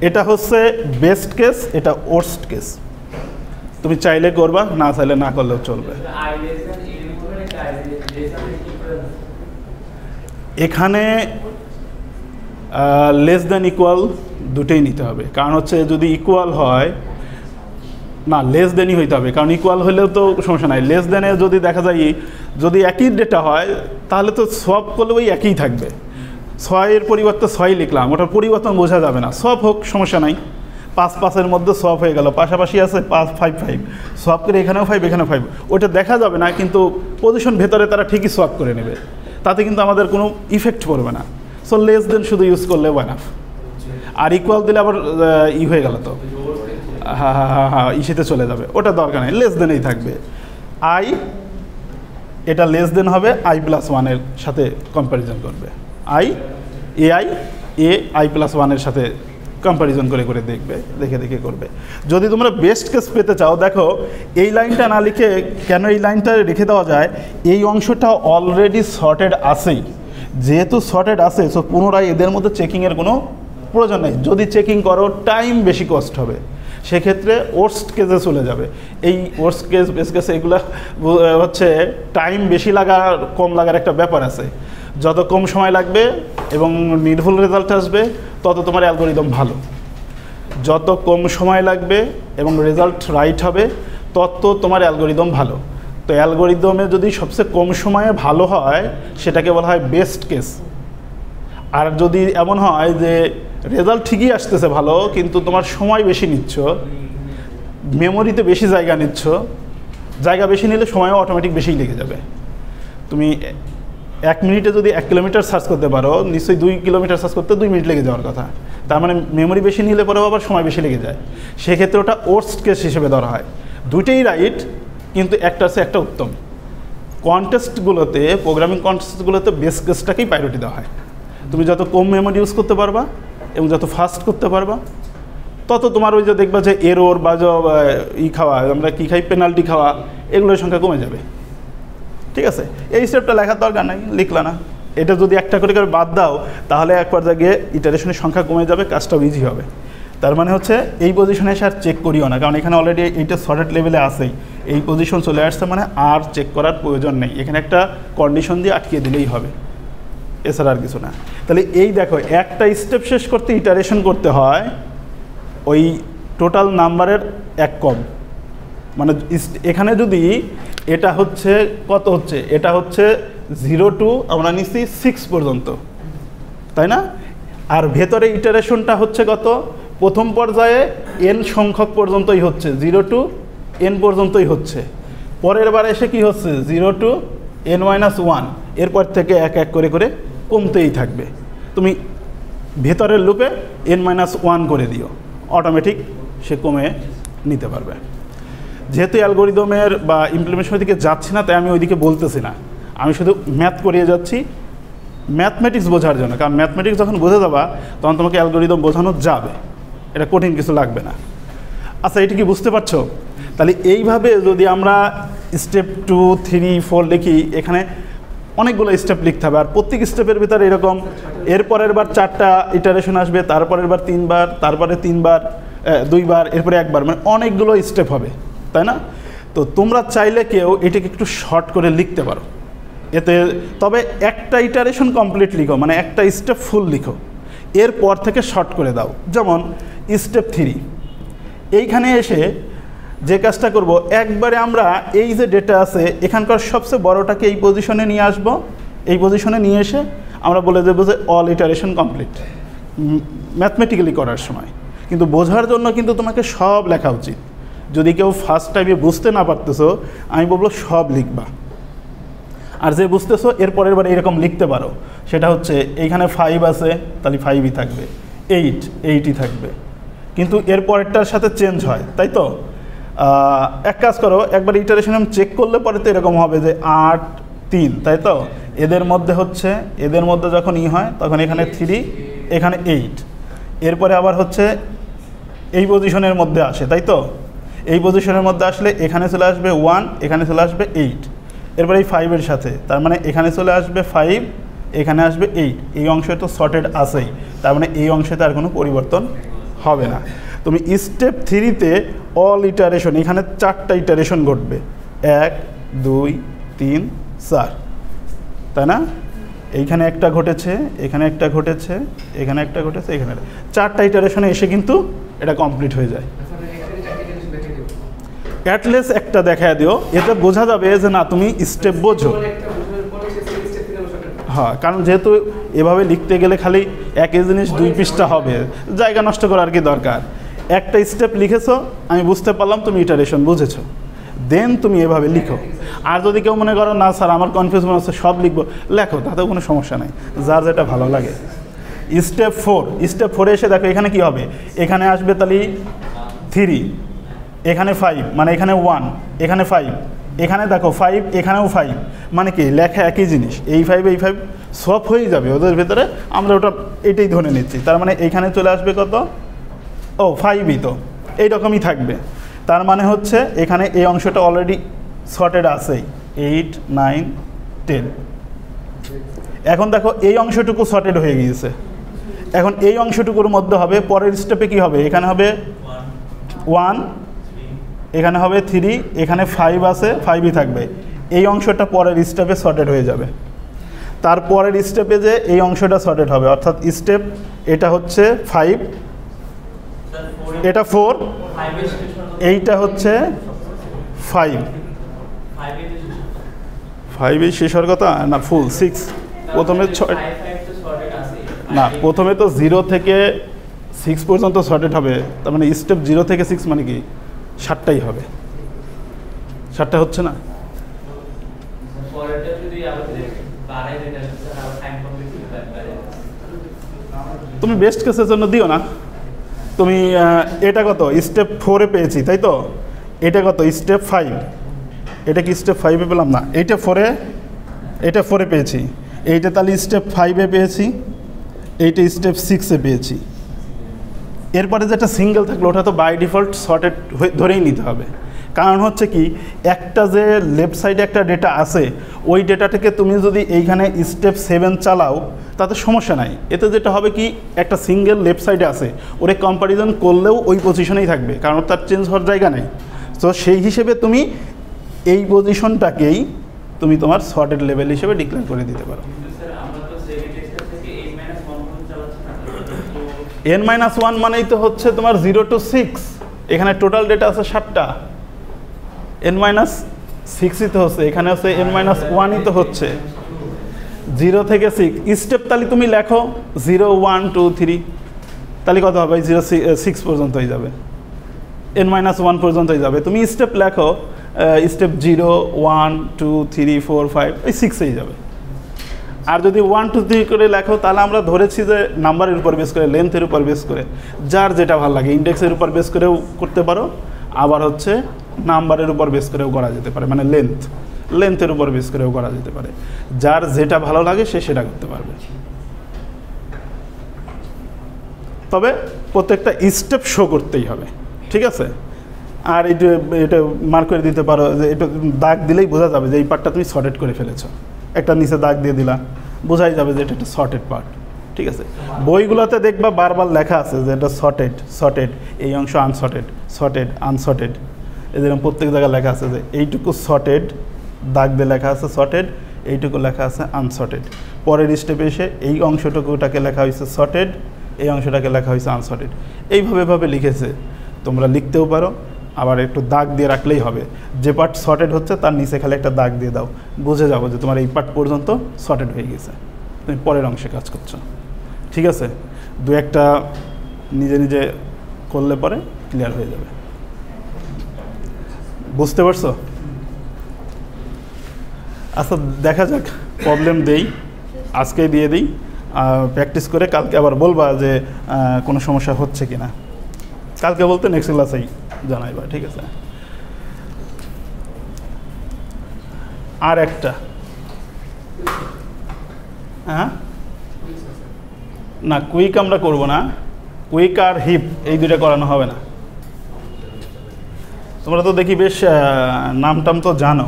এটা হচ্ছে বেস্ট কেস, এটা ওয়ার্স্ট কেস, তুমি চাইলে করবা, না চাইলে না করলেও চলবে। এখানে লেস দ্যান ইকুয়াল দুটোই নিতে হবে, কারণ হচ্ছে যদি ইকুয়াল হয় না, লেস দেনই হইতে হবে, কারণ ইকুয়াল হলেও তো সমস্যা নাই, লেস দেনে যদি দেখা যায় যদি একই ডেটা হয় তাহলে তো সব করলে ওই একই থাকবে, 6-এর পরিবর্তে 6 লিখলাম, ওটার পরিবর্তন বোঝা যাবে না, সব হোক সমস্যা নাই, 5-5-এর মধ্যে সব হয়ে গেল, পাশাপাশি আছে 5-5-5, সব করে এখানেও 5 এখানেও 5, ওটা দেখা যাবে না, কিন্তু পজিশন ভেতরে তারা ঠিকই সোয়াপ করে নেবে, তাতে কিন্তু আমাদের কোনো ইফেক্ট পড়বে না। সো লেস দেন শুধু ইউজ করলে ওয়ানাফ, আর ইকুয়াল দিলে আবার হয়ে গেল তো হ্যাঁ ইসেতে চলে যাবে, ওটা দরকার নেই, লেস দেনেই থাকবে। এটা লেস দেন হবে I+1-এর সাথে কম্প্যারিজন করবে, I+1-এর সাথে কম্প্যারিজন করে করে দেখবে, দেখে করবে। যদি তোমরা বেস্ট কেস পেতে চাও, দেখো এই লাইনটা না লিখে কেন এই লাইনটা রেখে দেওয়া যায়, এই অংশটা অলরেডি শর্টেড আছেই, যেহেতু শর্টেড আছে সো পুনরায় এদের মধ্যে চেকিংয়ের কোনো প্রয়োজন নেই, যদি চেকিং করো টাইম বেশি কস্ট হবে, সেক্ষেত্রে ওয়ার্স্ট কেসে চলে যাবে। এই ওয়ার্স্ট কেস বেস্ট কেস এগুলো হচ্ছে টাইম বেশি লাগার কম লাগার একটা ব্যাপার আছে, যত কম সময় লাগবে এবং নির্ভুল রেজাল্ট আসবে তত তোমার অ্যালগোরিদম ভালো, যত কম সময় লাগবে এবং রেজাল্ট রাইট হবে তত তোমার অ্যালগোরিদম ভালো। তো অ্যালগোরিদমে যদি সবচেয়ে কম সময়ে ভালো হয় সেটাকে বলা হয় বেস্ট কেস, আর যদি এমন হয় যে রেজাল্ট ঠিকই আসতেছে ভালো কিন্তু তোমার সময় বেশি নিচ্ছ, মেমোরিতে বেশি জায়গা নিচ্ছ, জায়গা বেশি নিলে সময়ও অটোমেটিক বেশিই লেগে যাবে। তুমি 1 মিনিটে যদি 1 কিলোমিটার সার্চ করতে পারো, নিশ্চয়ই 2 কিলোমিটার সার্চ করতে 2 মিনিট লেগে যাওয়ার কথা, তার মানে মেমোরি বেশি নিলে পরেও আবার সময় বেশি লেগে যায়, সেক্ষেত্রে ওটা ওয়ার্স্ট কেস হিসেবে ধরা হয়। দুইটাই রাইট, কিন্তু একটা আছে একটা উত্তম। কন্টেস্টগুলোতে, প্রোগ্রামিং কন্টেস্টগুলোতে বেস্ট কেসটাকেই প্রায়োরিটি দেওয়া হয়। তুমি যত কম মেমোরি ইউজ করতে পারবা এবং যত ফাস্ট করতে পারবা তত তোমার ওই যে দেখবা যে এরর বা খাওয়া, আমরা কী খাই, পেনাল্টি খাওয়া, এগুলোর সংখ্যা কমে যাবে। ঠিক আছে, এই স্টেপটা লেখার দরকার নাই, লিখলা না, এটা যদি একটা করে বাদ দাও তাহলে এক পর্যায়ে গিয়ে ইটারেশনের সংখ্যা কমে যাবে, কাজটাও ইজি হবে। তার মানে হচ্ছে এই পজিশনে এসে আর চেক করিও না, কারণ এখানে অলরেডি এইটা সর্টেড লেভেলে আসেই, এই পজিশন চলে আসছে মানে আর চেক করার প্রয়োজন নেই, এখানে একটা কন্ডিশন দিয়ে আটকে দিলেই হবে, এছাড়া আর কিছু না। তাহলে এই দেখো একটা স্টেপ শেষ করতে ইটারেশন করতে হয় ওই টোটাল নাম্বারের এক কম, মানে এখানে যদি এটা হচ্ছে কত হচ্ছে, এটা হচ্ছে 0 to আমরা নিচ্ছি 6 পর্যন্ত, তাই না? আর ভেতরে ইটারেশনটা হচ্ছে কত, প্রথম পর্যায়ে n সংখ্যক পর্যন্তই হচ্ছে, 0 to n পর্যন্তই হচ্ছে, পরের বার এসে কি হচ্ছে 0 to n-1, এরপর থেকে এক এক করে করে কমতেই থাকবে। তুমি ভেতরের লুপে n-1 করে দিও, অটোমেটিক সে কমে নিতে পারবে। যেহেতু অ্যালগোরিদমের বা ইমপ্লিমেন্টেশনের দিকে যাচ্ছি না, তাই আমি ওইদিকে বলতেছি না, আমি শুধু ম্যাথ করিয়ে যাচ্ছি ম্যাথমেটিক্স বোঝার জন্য, কারণ ম্যাথমেটিক্স যখন বুঝে যাবা তখন তোমাকে অ্যালগোরিদম বোঝানো যাবে, এটা কঠিন কিছু লাগবে না। আচ্ছা, এটা কি বুঝতে পারছো? তাহলে এইভাবে যদি আমরা স্টেপ 2, 3, 4 লিখি, এখানে অনেকগুলো স্টেপ লিখতে হবে, আর প্রত্যেক স্টেপের ভিতরে এরকম এরপরের বার 4টা ইটারেশন আসবে, তারপরের বার 3বার, তারপরে 3বার, 2বার, এরপরে একবার, মানে অনেকগুলো স্টেপ হবে, তাই না? তো তোমরা চাইলে কেউ এটাকে একটু শর্ট করে লিখতে পারো এতে, তবে একটা ইটারেশন কমপ্লিট লিখো, মানে একটা স্টেপ ফুল লিখো, এরপর থেকে শর্ট করে দাও। যেমন স্টেপ 3, এইখানে এসে যে কাজটা করব, একবারে আমরা এই যে ডেটা আছে এখানকার সবচেয়ে বড়টাকে এই পজিশনে নিয়ে আসব, এই পজিশনে নিয়ে এসে আমরা বলে দেবো যে অল ইটারেশন কমপ্লিট, ম্যাথমেটিক্যালি করার সময়। কিন্তু বোঝার জন্য কিন্তু তোমাকে সব লেখা উচিত। যদি কেউ ফার্স্ট টাইমে বুঝতে না পারতেছো, আমি বলবো সব লিখবা, আর যে বুঝতেছো এরপরের বার এরকম লিখতে পারো, সেটা হচ্ছে এইখানে 5 আছে, তাহলে 5ই থাকবে, 8ই থাকবে, কিন্তু এরপরেরটার সাথে চেঞ্জ হয়, তাই তো? এক কাজ করো, একবার ইটারেশন আমি চেক করলে পরে তো এরকম হবে যে 8, 3, তাই তো? এদের মধ্যে হচ্ছে, এদের মধ্যে যখন হয় তখন এখানে 3, এখানে 8, এরপরে আবার হচ্ছে এই পজিশনের মধ্যে আসে, তাই তো? এই পজিশনের মধ্যে আসলে এখানে চলে আসবে 1, এখানে চলে আসবে 8, এরপরে এই 5-এর সাথে, তার মানে এখানে চলে আসবে 5, এখানে আসবে 8, এই অংশে তো সর্টেড আছেই, তার মানে এই অংশতে আর কোনো পরিবর্তন হবে না। তুমি স্টেপ 3-তে অল ইটারেশন, এখানে 4টা ইটারেশন ঘটবে, 1, 2, 3, 4, তাই না? এইখানে একটা ঘটেছে, এখানে একটা ঘটেছে, এখানে একটা ঘটেছে, এখানে 4টা ইটারেশনে এসে কিন্তু এটা কমপ্লিট হয়ে যায়। অ্যাটলিস্ট একটা দেখা দিও, এটা বোঝা যাবে যে না তুমি স্টেপ বোঝো। হ্যাঁ, কারণ যেহেতু এভাবে লিখতে গেলে খালি একই জিনিস 2 পৃষ্ঠা হবে, জায়গা নষ্ট করার কি দরকার? একটা স্টেপ লিখেছো, আমি বুঝতে পারলাম তুমি ইটারেশন বুঝেছো, দেন তুমি এভাবে লিখো। আর যদি কেউ মনে করো না স্যার আমার কনফিউজ মনে হচ্ছে, সব লিখবো, লেখো, তাতে কোনো সমস্যা নেই, যার যেটা ভালো লাগে। স্টেপ 4, স্টেপ 4-এ এসে দেখো এখানে কি হবে, এখানে আসবে তাহলে 3, এখানে 5, মানে এখানে 1, এখানে 5, এখানে দেখো 5, এখানেও 5, মানে কি লেখা একই জিনিস, এই 5 এই 5 সব হয়ে যাবে ওদের ভেতরে, আমরা ওটা এটাই ধরে নিচ্ছি, তার মানে এখানে চলে আসবে কত, ও 5ই তো, এইরকমই থাকবে। তার মানে হচ্ছে এখানে এই অংশটা অলরেডি সর্টেড আছেই, 8, 9, 10। এখন দেখো এই অংশটুকু সর্টেড হয়ে গিয়েছে, এখন এই অংশটুকুর মধ্যে হবে, পরের স্টেপে কি হবে, এখানে হবে 1, এখানে হবে 3, এখানে 5 আছে, 5ই থাকবে, এই অংশটা পরের স্টেপে সর্টেড হয়ে যাবে। তারপরের স্টেপে যে এই অংশটা সর্টেড হবে, অর্থাৎ স্টেপ এটা হচ্ছে 5, এটা 4, এইটা হচ্ছে 5, 5-এই শেষ হওয়ার কথা না, ফুল 6, প্রথমে 6 না, প্রথমে তো 0 থেকে 6 পর্যন্ত সর্টেড হবে, তার মানে স্টেপ 0 থেকে 6 মানে কি 7টাই হবে, 7টা হচ্ছে না? তুমি বেস্ট কেসের জন্য দিও না, তুমি এটা কত স্টেপ 4-এ পেয়েছি, তাই তো? এটা কত স্টেপ 5, এটা কি স্টেপ 5-এ পেলাম না, এইটা 4-এ, এটা 4-এ পেয়েছি, এইটা তাহলে স্টেপ 5-এ পেয়েছি, এইটা স্টেপ 6-এ পেয়েছি। এরপরে যেটা সিঙ্গেল থাকলো ওটা তো বাই ডিফল্ট সর্টেড ধরেই নিতে হবে, কারণ হচ্ছে কি, একটা যে লেফট সাইডে একটা ডেটা আছে, ওই ডেটাটাকে তুমি যদি এইখানে স্টেপ 7 চালাও তাতে সমস্যা নাই। এতে যেটা হবে কি, একটা সিঙ্গেল লেফট সাইডে আছে, ওরে কম্প্যারিজন করলেও ওই পজিশনেই থাকবে, কারণ তার চেঞ্জ হওয়ার জায়গা নেই। তো সেই হিসেবে তুমি এই পজিশনটাকেই তুমি তোমার সর্টেড লেভেল হিসেবে ডিক্লেয়ার করে দিতে পারো। n-1 মানেই তো হচ্ছে তোমার 0 to 6, এখানে টোটাল ডেটা আছে 7টা, n-6ই তো হচ্ছে, এখানে হচ্ছে n-1ই তো হচ্ছে 0 থেকে 6। স্টেপ তাহলে তুমি লেখো 0 1 2 3, তাহলে কত হবে? 0 6 পর্যন্ত হয়ে যাবে, n-1 পর্যন্ত হয়ে যাবে। তুমি স্টেপ লেখো স্টেপ 0 1 2 3 4 5, এই 6 হয়ে যাবে। আর যদি 1 2 3 করে লেখো তাহলে আমরা ধরেছি যে নাম্বারের উপর বেস করে, লেন্থের উপর বেস করে, যার যেটা ভালো লাগে, ইন্ডেক্সের উপর বেস করেও করতে পারো, আবার হচ্ছে নাম্বারের উপর বেস করেও করা যেতে পারে, মানে লেন্থের উপর বেস করেও করা যেতে পারে। যার যেটা ভালো লাগে সে সেটা করতে পারবে। তবে প্রত্যেকটা স্টেপ শো করতেই হবে, ঠিক আছে? আর এটা মার্ক করে দিতে পারো যে এটা দাগ দিলেই বোঝা যাবে যে এই পার্টটা তুমি সর্টেড করে ফেলেছো। একটা নিচে দাগ দিয়ে দিলা, বোঝাই যাবে যে এটা একটা সর্টেড পার্ট, ঠিক আছে? বইগুলোতে দেখবা বারবার লেখা আছে যে এটা সর্টেড, এই অংশ আনসর্টেড, এরকম প্রত্যেক জায়গায় লেখা আছে যে এইটুকু সর্টেড, দাগ দিয়ে লেখা আছে সর্টেড, এইটুকু লেখা আছে আনসর্টেড। পরের স্টেপে এসে এই অংশটুকুটাকে লেখা হয়েছে সর্টেড, এই অংশটাকে লেখা হয়েছে আনসর্টেড। এইভাবে লিখেছে, তোমরা লিখতেও পারো, আবার একটু দাগ দিয়ে রাখলেই হবে। যে পার্ট সর্টেড হচ্ছে তার নিচে খালি একটা দাগ দিয়ে দাও, বুঝে যাবো যে তোমার এই পার্ট পর্যন্ত সর্টেড হয়ে গেছে, তুমি পরের অংশে কাজ করছো, ঠিক আছে? দু একটা নিজে করলে পরে ক্লিয়ার হয়ে যাবে। বুঝতে পারছো? আচ্ছা, দেখা যাক, প্রবলেম দেই, আজকেই দিয়ে দিই, প্র্যাকটিস করে কালকে আবার বলবা যে কোনো সমস্যা হচ্ছে কিনা। কালকে বলতে নেক্সট ক্লাসেই জানাইবা, ঠিক আছে? আর একটা, হ্যাঁ না, কুইক আমরা করব না, কুইক আর হিপ এই দুটো করানো হবে না। তোমরা তো দেখি বেশ নাম তো জানো।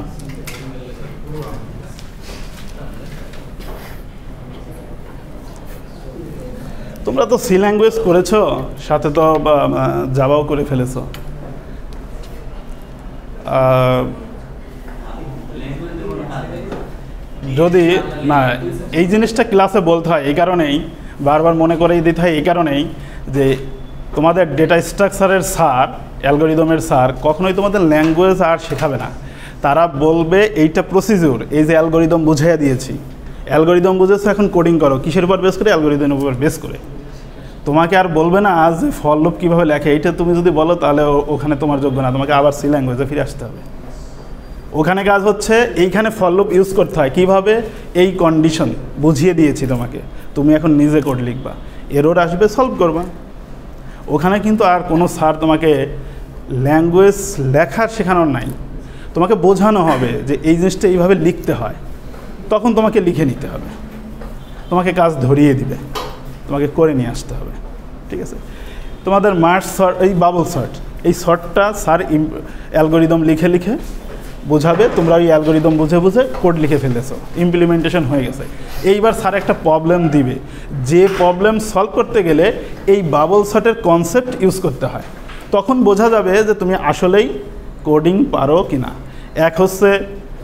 তোমরা তো সি ল্যাঙ্গুয়েজ করেছো, সাথে তো জাভাও করে ফেলেছো। যদি না এই জিনিসটা ক্লাসে বলতে হয় এই কারণেই, বারবার মনে করেই দিতে হয় এই কারণেই যে তোমাদের ডেটা স্ট্রাকচারের স্যার, অ্যালগরিদমের স্যার কখনোই তোমাদের ল্যাঙ্গুয়েজ আর শেখাবে না। তারা বলবে এইটা প্রসিডিউর, এই যে অ্যালগরিদম বুঝিয়ে দিয়েছি, অ্যালগরিদম বুঝেছো, এখন কোডিং করো। কিসের উপর বেস করে? অ্যালগরিদমের উপর বেস করে। তোমাকে আর বলবে না আজ ফর লুপ কীভাবে লেখে, এইটা তুমি যদি বলো তাহলে ওখানে তোমার যোগ্য না, তোমাকে আবার সি ল্যাঙ্গুয়েজে ফিরে আসতে হবে। ওখানে কাজ হচ্ছে এইখানে ফর লুপ ইউজ করতে হয় কীভাবে, এই কন্ডিশন বুঝিয়ে দিয়েছি তোমাকে, তুমি এখন নিজে কোড লিখবা, এরর আসবে সলভ করবা। ওখানে কিন্তু আর কোনো স্যার তোমাকে ল্যাঙ্গুয়েজ লেখার শেখানোর নাই, তোমাকে বোঝানো হবে যে এই জিনিসটা এইভাবে লিখতে হয়, তখন তোমাকে লিখে নিতে হবে, তোমাকে কাজ ধরিয়ে দিবে, তোমাকে করে নিয়ে আসতে হবে, ঠিক আছে? তোমাদের মার্চ শর্ট, এই বাবল শর্ট, এই শর্টটা স্যার অ্যালগরিদম লিখে বোঝাবে, তোমরা ওই অ্যালগরিদম বুঝে কোড লিখে ফেলেছো, ইমপ্লিমেন্টেশন হয়ে গেছে। এইবার স্যার একটা প্রবলেম দিবে, যে প্রবলেম সলভ করতে গেলে এই বাবল শর্টের কনসেপ্ট ইউজ করতে হয়, তখন বোঝা যাবে যে তুমি আসলেই কোডিং পারো কিনা। এক হচ্ছে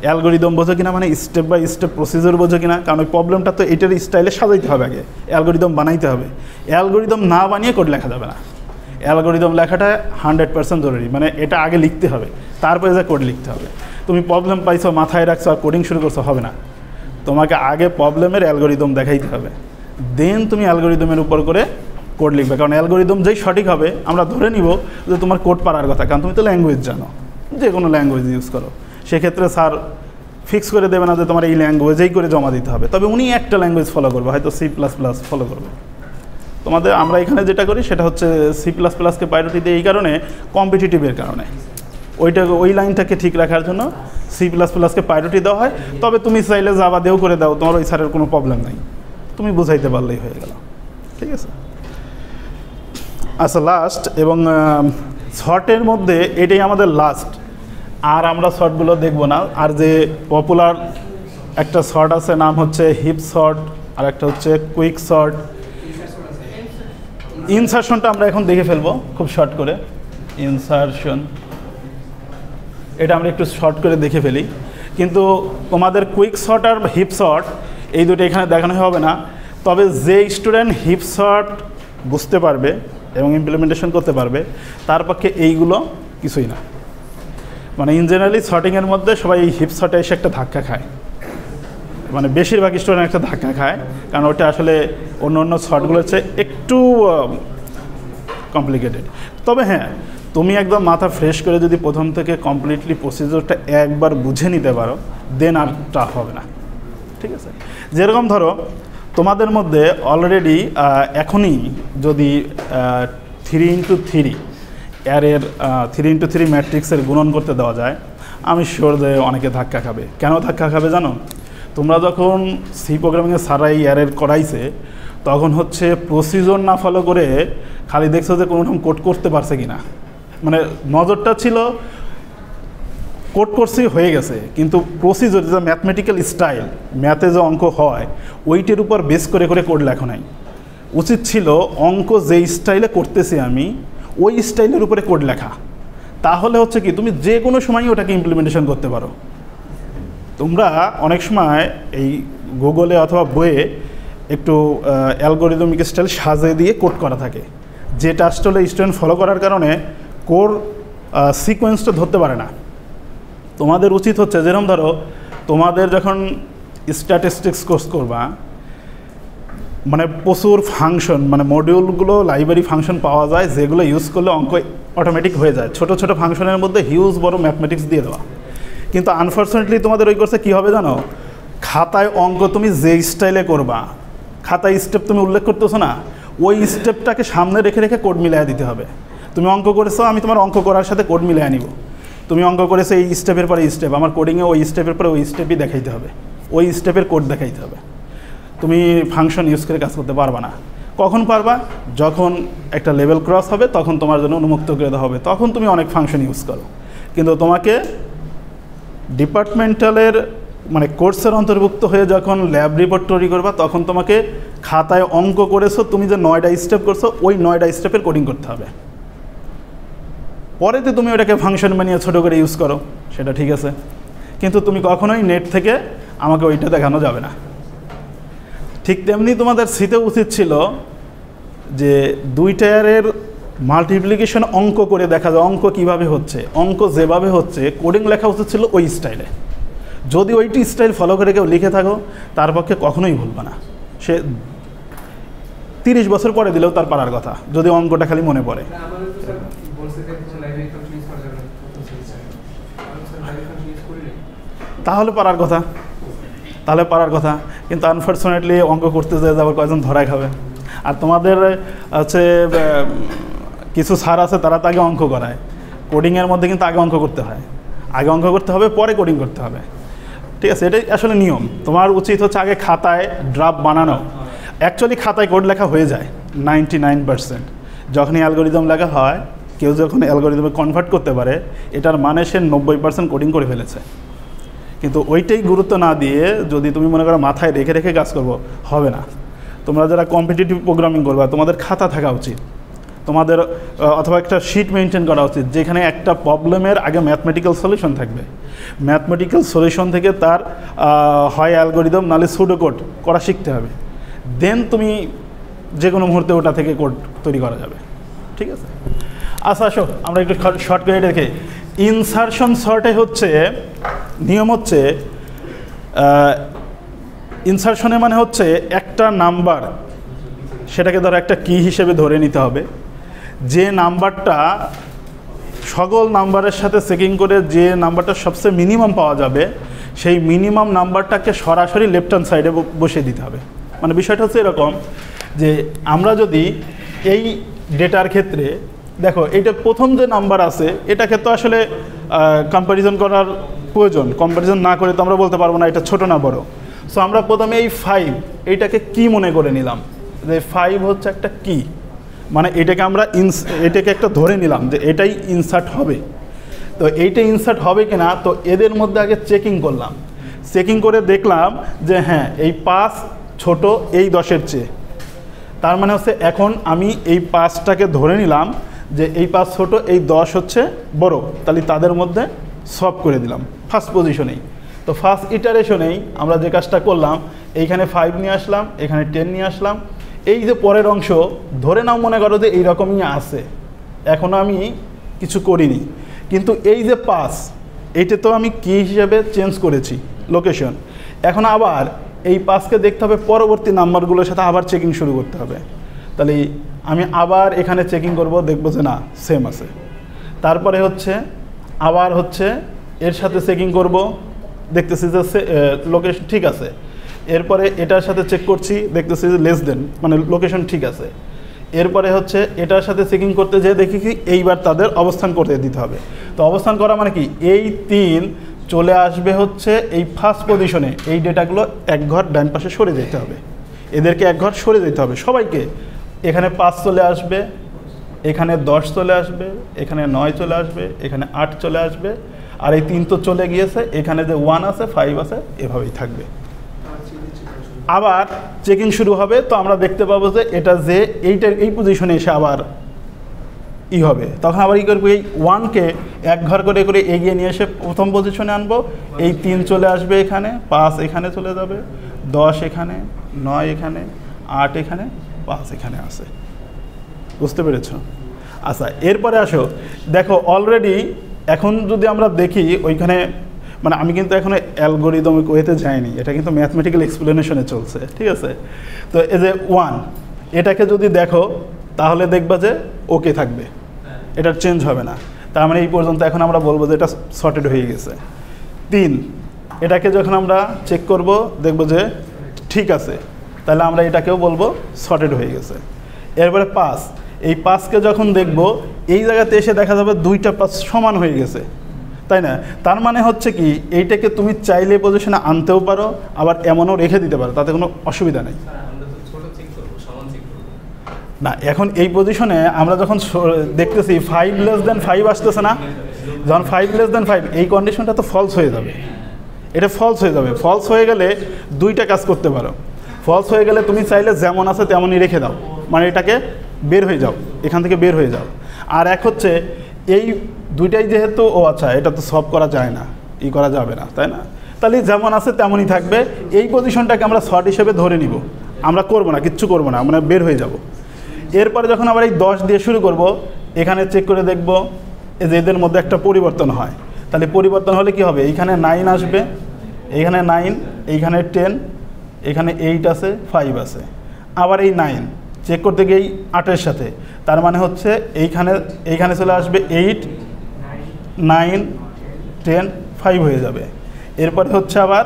অ্যালগরিদম বোঝো কিনা, মানে স্টেপ বাই স্টেপ প্রসিজার বোঝো কিনা, কারণ ওই প্রবলেমটা তো এটার স্টাইলে সাজাইতে হবে, আগে অ্যালগরিদম বানাইতে হবে। অ্যালগরিদম না বানিয়ে কোড লেখা যাবে না, অ্যালগরিদম লেখাটা 100% জরুরি, মানে এটা আগে লিখতে হবে, তারপরে যে কোড লিখতে হবে। তুমি প্রবলেম পাইছো, মাথায় রাখছো আর কোডিং শুরু করছো, হবে না। তোমাকে আগে প্রবলেমের অ্যালগরিদম দেখাইতে হবে, দেন তুমি অ্যালগরিদমের উপর করে কোড লিখবে। কারণ অ্যালগরিদম যেই সঠিক হবে আমরা ধরে নিব যে তোমার কোড পারার কথা, কারণ তুমি তো ল্যাঙ্গুয়েজ জানো, যে কোনো ল্যাঙ্গুয়েজ ইউজ করো। সেক্ষেত্রে স্যার ফিক্স করে দেবে না যে তোমার এই ল্যাঙ্গুয়েজেই করে জমা দিতে হবে, তবে উনি একটা ল্যাঙ্গুয়েজ ফলো করবে, হয়তো C++ ফলো করবে। তোমাদের আমরা এখানে যেটা করি সেটা হচ্ছে C++কে প্রায়োরিটি দিই, এই কারণে কম্পিটিটিভের কারণে, ওই লাইনটাকে ঠিক রাখার জন্য C++কে প্রায়োরিটি দেওয়া হয়। তবে তুমি চাইলে জাভা দিয়েও করে দাও, তোমার ওই স্যারের কোনো প্রবলেম নাই, তুমি বুঝাইতে পারলেই হয়ে গেল, ঠিক আছে? আচ্ছা, লাস্ট এবং শর্টের মধ্যে এটাই আমাদের লাস্ট, আর আমরা শর্টগুলো দেখব না। আর যে পপুলার একটা শর্ট আছে নাম হচ্ছে হিপ শর্ট, আর একটা হচ্ছে কুইক শর্ট। ইনসারশনটা আমরা এখন দেখে ফেলবো খুব শর্ট করে। ইনসারশন এটা আমরা একটু শর্ট করে দেখে ফেলি, কিন্তু তোমাদের কুইক শর্ট আর হিপ শর্ট এই দুটো এখানে দেখানো হবে না। তবে যে স্টুডেন্ট হিপ শর্ট বুঝতে পারবে এবং ইমপ্লিমেন্টেশন করতে পারবে তার পক্ষে এইগুলো কিছুই না। মানে ইন জেনারেলি শর্টিংয়ের মধ্যে সবাই এই হিপ শর্টে এসে একটা ধাক্কা খায়, মানে বেশিরভাগ স্টুডেন্ট একটা ধাক্কা খায়, কারণ ওটা আসলে অন্য অন্য শর্টগুলোর চেয়ে একটু কমপ্লিকেটেড। তবে হ্যাঁ, তুমি একদম মাথা ফ্রেশ করে যদি প্রথম থেকে কমপ্লিটলি প্রসিডিওরটা একবার বুঝে নিতে পারো, দেন আর টাফ হবে না। ঠিক আছে, যেরকম ধরো তোমাদের মধ্যে অলরেডি এখনই যদি 3x3 অ্যারের 3x3 ম্যাট্রিক্সের গুণন করতে দেওয়া যায়, আমি শিওর যে অনেকে ধাক্কা খাবে। কেন ধাক্কা খাবে জানো? তোমরা যখন সি প্রোগ্রামিংয়ে সারাই অ্যারের করাইছে তখন হচ্ছে প্রসিডিওর না ফলো করে খালি দেখছো যে কোনো রকম কোড করতে পারছে কি না। মানে নজরটা ছিল কোড করছি হয়ে গেছে, কিন্তু প্রসিডিওর যে ম্যাথমেটিক্যাল স্টাইল, ম্যাথে যে অঙ্ক হয় ওইটার উপর বেস করে করে কোড লেখো নাই। উচিত ছিল অঙ্ক যে স্টাইলে করতেছি আমি ওই স্টাইলের উপরে কোড লেখা। তাহলে হচ্ছে কি তুমি যে কোনো সময়ই ওটাকে ইমপ্লিমেন্টেশন করতে পারো। তোমরা অনেক সময় এই গুগলে অথবা বইয়ে একটু অ্যালগরিদমিক স্টাইল সাজিয়ে দিয়ে কোড করা থাকে, যেটা আসলে স্টুডেন্ট ফলো করার কারণে কোর সিকোয়েন্সটা ধরতে পারে না। তোমাদের উচিত হচ্ছে, যেরকম ধরো তোমাদের যখন স্ট্যাটিস্টিক্স কোর্স করবা, মানে প্রচুর ফাংশন, মানে মডিউলগুলো লাইব্রেরি ফাংশন পাওয়া যায় যেগুলো ইউজ করলে অঙ্ক অটোমেটিক হয়ে যায়। ছোট ছোট ফাংশনের মধ্যে হিউজ বড় ম্যাথমেটিক্স দিয়ে দেওয়া। কিন্তু আনফর্চুনেটলি তোমাদের ওই কোর্সে কী হবে জানো? খাতায় অঙ্ক তুমি যে স্টাইলে করবা, খাতায় স্টেপ তুমি উল্লেখ করতেছো না, ওই স্টেপটাকে সামনে রেখে রেখে কোড মিলাই দিতে হবে। তুমি অঙ্ক করেছো, আমি তোমার অঙ্ক করার সাথে কোড মিলাই নিব। তুমি অঙ্ক করেছো এই স্টেপের পরে স্টেপ, আমার কোডিংয়ে ওই স্টেপের পরে ওই স্টেপই দেখাইতে হবে, ওই স্টেপের কোড দেখাইতে হবে। তুমি ফাংশন ইউজ করে কাজ করতে পারবা না। কখন পারবা? যখন একটা লেভেল ক্রস হবে তখন তোমার জন্য উন্মুক্ত করে দেওয়া হবে, তখন তুমি অনেক ফাংশন ইউজ করো। কিন্তু তোমাকে ডিপার্টমেন্টালের মানে কোর্সের অন্তর্ভুক্ত হয়ে যখন ল্যাব রিপোর্ট তৈরি করবা তখন তোমাকে খাতায় অঙ্ক করেছো, তুমি যে 9টা স্টেপ করছো ওই 9টা স্টেপের কোডিং করতে হবে। পরেতে তুমি ওটাকে ফাংশন বানিয়ে ছোটো করে ইউজ করো, সেটা ঠিক আছে, কিন্তু তুমি কখনোই নেট থেকে আমাকে ওইটা দেখানো যাবে না। ঠিক তেমনি তোমাদের সিতে উচিত ছিল যে 2 টায়ারের মাল্টিপ্লিকেশন অঙ্ক করে দেখা যায় অঙ্ক কিভাবে হচ্ছে, অঙ্ক যেভাবে হচ্ছে কোডিং লেখা উচিত ছিল ওই স্টাইলে। যদি ওইটি স্টাইল ফলো করে কেউ লিখে থাকো তার পক্ষে কখনোই ভুলবে না। সে 30 বছর পরে দিলেও তার পারার কথা, যদি অঙ্কটা খালি মনে পড়ে। তাহলে পারার কথা, তাহলে পারার কথা। কিন্তু আনফর্চুনেটলি অঙ্ক করতে যেয়ে আবার কয়েকজন ধরাই খাবে। আর তোমাদের হচ্ছে কিছু স্যার আছে তারা তো আগে অঙ্ক করায়, কোডিংয়ের মধ্যে কিন্তু আগে অঙ্ক করতে হয়, আগে অঙ্ক করতে হবে পরে কোডিং করতে হবে। ঠিক আছে, এটাই আসলে নিয়ম। তোমার উচিত হচ্ছে আগে খাতায় ড্রাফট বানানো। অ্যাকচুয়ালি খাতায় কোড লেখা হয়ে যায় 99%। যখনই অ্যালগরিদম লেখা হয়, কেউ যখন অ্যালগরিদমে কনভার্ট করতে পারে এটার মানে সে 90% কোডিং করে ফেলেছে। কিন্তু ওইটাই গুরুত্ব না দিয়ে যদি তুমি মনে করো মাথায় রেখে রেখে কাজ করবো, হবে না। তোমরা যারা কম্পিটিটিভ প্রোগ্রামিং করবা তোমাদের খাতা থাকা উচিত, তোমাদের অথবা একটা শিট মেনটেন করা উচিত যেখানে একটা প্রবলেমের আগে ম্যাথমেটিক্যাল সলিউশন থাকবে। ম্যাথমেটিক্যাল সলিউশন থেকে তার হয় অ্যালগরিদম নাহলে সুডো কোড করা শিখতে হবে, দেন তুমি যে কোনো মুহূর্তে ওটা থেকে কোড তৈরি করা যাবে। ঠিক আছে, আচ্ছা আসো আমরা একটু শর্ট করে রেখে ইনসারশন শর্টে হচ্ছে নিয়ম হচ্ছে ইনসারশনে মানে হচ্ছে একটা নাম্বার, সেটাকে ধরো একটা কি হিসেবে ধরে নিতে হবে। যে নাম্বারটা সকল নাম্বারের সাথে চেকিং করে যে নাম্বারটা সবচেয়ে মিনিমাম পাওয়া যাবে সেই মিনিমাম নাম্বারটাকে সরাসরি লেফট হ্যান্ড সাইডে বসিয়ে দিতে হবে। মানে বিষয়টা হচ্ছে এরকম যে আমরা যদি এই ডেটার ক্ষেত্রে দেখো এইটা প্রথম যে নাম্বার আছে এটাকে তো আসলে কম্প্যারিজন করার প্রয়োজন, কম্প্যারিজন না করে তো আমরা বলতে পারবো না এটা ছোট না বড়। সো আমরা প্রথমে এই 5 এইটাকে কি মনে করে নিলাম যে 5 হচ্ছে একটা কি, মানে এটাকে আমরা এটাকে একটা ধরে নিলাম যে এটাই ইনসার্ট হবে। তো এইটা ইনসার্ট হবে কি না, তো এদের মধ্যে আগে চেকিং করলাম, চেকিং করে দেখলাম যে হ্যাঁ এই 5 ছোট এই 10-এর চেয়ে। তার মানে হচ্ছে এখন আমি এই 5টাকে ধরে নিলাম যে এই 5 ছোট, এই 10 হচ্ছে বড়, তাহলে তাদের মধ্যে সব করে দিলাম ফার্স্ট পজিশনেই। তো ফার্স্ট ইটারেশনেই আমরা যে কাজটা করলাম, এইখানে 5 নিয়ে আসলাম, এখানে 10 নিয়ে আসলাম। এই যে পরের অংশ ধরে নাও মনে করো যে এইরকমই আছে, এখনও আমি কিছু করিনি, কিন্তু এই যে 5 এইটা তো আমি কি হিসেবে চেঞ্জ করেছি লোকেশন। এখন আবার এই 5কে দেখতে হবে পরবর্তী নাম্বারগুলোর সাথে আবার চেকিং শুরু করতে হবে। তাহলে আমি আবার এখানে চেকিং করব, দেখবো যে না সেম আছে। তারপরে হচ্ছে আবার হচ্ছে এর সাথে চেকিং করব, দেখতেছি যে লোকেশন ঠিক আছে। এরপরে এটার সাথে চেক করছি, দেখতেছি যে লেস দেন, মানে লোকেশন ঠিক আছে। এরপরে হচ্ছে এটার সাথে চেকিং করতে যেয়ে দেখি কি এইবার তাদের অবস্থান করতে দিতে হবে। তো অবস্থান করা মানে কি, এই 3 চলে আসবে হচ্ছে এই ফার্স্ট পজিশনে, এই ডেটাগুলো এক ঘর ডান পাশে সরে যেতে হবে, এদেরকে এক ঘর সরে যেতে হবে সবাইকে। এখানে 5 চলে আসবে, এখানে 10 চলে আসবে, এখানে 9 চলে আসবে, এখানে 8 চলে আসবে, আর এই 3 তো চলে গিয়েছে, এখানে যে 1 আছে 5 আছে, এভাবেই থাকবে। আবার চেকিং শুরু হবে, তো আমরা দেখতে পাবো যে এটা যে এই পজিশনে এসে আবার হবে, তখন আবার করবো এই 1কে এক ঘর করে করে এগিয়ে নিয়ে এসে প্রথম পজিশনে আনবো। এই 3 চলে আসবে এখানে, 5 এখানে চলে যাবে, 10 এখানে, 9 এখানে, 8 এখানে, 5 এখানে আছে। বুঝতে পেরেছ? আচ্ছা, এরপরে আসো, দেখো অলরেডি এখন যদি আমরা দেখি ওইখানে, মানে আমি কিন্তু এখন অ্যালগরিদমিক ওয়েতে যাইনি, এটা কিন্তু ম্যাথমেটিক্যাল এক্সপ্লেনেশনে চলছে, ঠিক আছে? তো এই যে 1 এটাকে যদি দেখো তাহলে দেখবা যে ওকে থাকবে, এটা চেঞ্জ হবে না। তার মানে এই পর্যন্ত এখন আমরা বলবো যে এটা সর্টেড হয়ে গেছে। 3 এটাকে যখন আমরা চেক করব দেখব যে ঠিক আছে, তাহলে আমরা এটাকেও বলবো সর্টেড হয়ে গেছে। এরপরে 5, এই 5কে যখন দেখব এই জায়গাতে এসে দেখা যাবে 2টা 5 সমান হয়ে গেছে, তাই না? তার মানে হচ্ছে কি, এইটাকে তুমি চাইলে পজিশনে আনতেও পারো, আবার এমনও রেখে দিতে পারো, তাতে কোনো অসুবিধা নেই। না, এখন এই পজিশনে আমরা যখন দেখতেছি 5 লেস দেন 5 আসতেছে না, যখন 5 লেস দেন 5 এই কন্ডিশনটা তো ফলস হয়ে যাবে, এটা ফলস হয়ে যাবে। ফলস হয়ে গেলে 2টা কাজ করতে পারো। ফলস হয়ে গেলে তুমি চাইলে যেমন আছে তেমনই রেখে দাও, মানে এটাকে বের হয়ে যাও, এখান থেকে বের হয়ে যাও। আর এক হচ্ছে এই 2টাই যেহেতু আচ্ছা এটা তো সলভ করা যায় না, করা যাবে না, তাই না? তাহলে যেমন আছে তেমনই থাকবে। এই পজিশনটাকে আমরা শর্ট হিসেবে ধরে নিব, আমরা করব না, কিচ্ছু করব না, আমরা বের হয়ে যাব। এরপরে যখন আবার এই 10 দিয়ে শুরু করব, এখানে চেক করে দেখব এই যে এদের মধ্যে একটা পরিবর্তন হয়। তাহলে পরিবর্তন হলে কি হবে, এইখানে 9 আসবে, এইখানে 9, এইখানে 10, এখানে 8 আছে, 5 আছে, আবার এই 9 চেক করতে গিয়ে 8-এর সাথে, তার মানে হচ্ছে এইখানে চলে আসবে 8, 9, 10, 5 হয়ে যাবে। এরপরে হচ্ছে আবার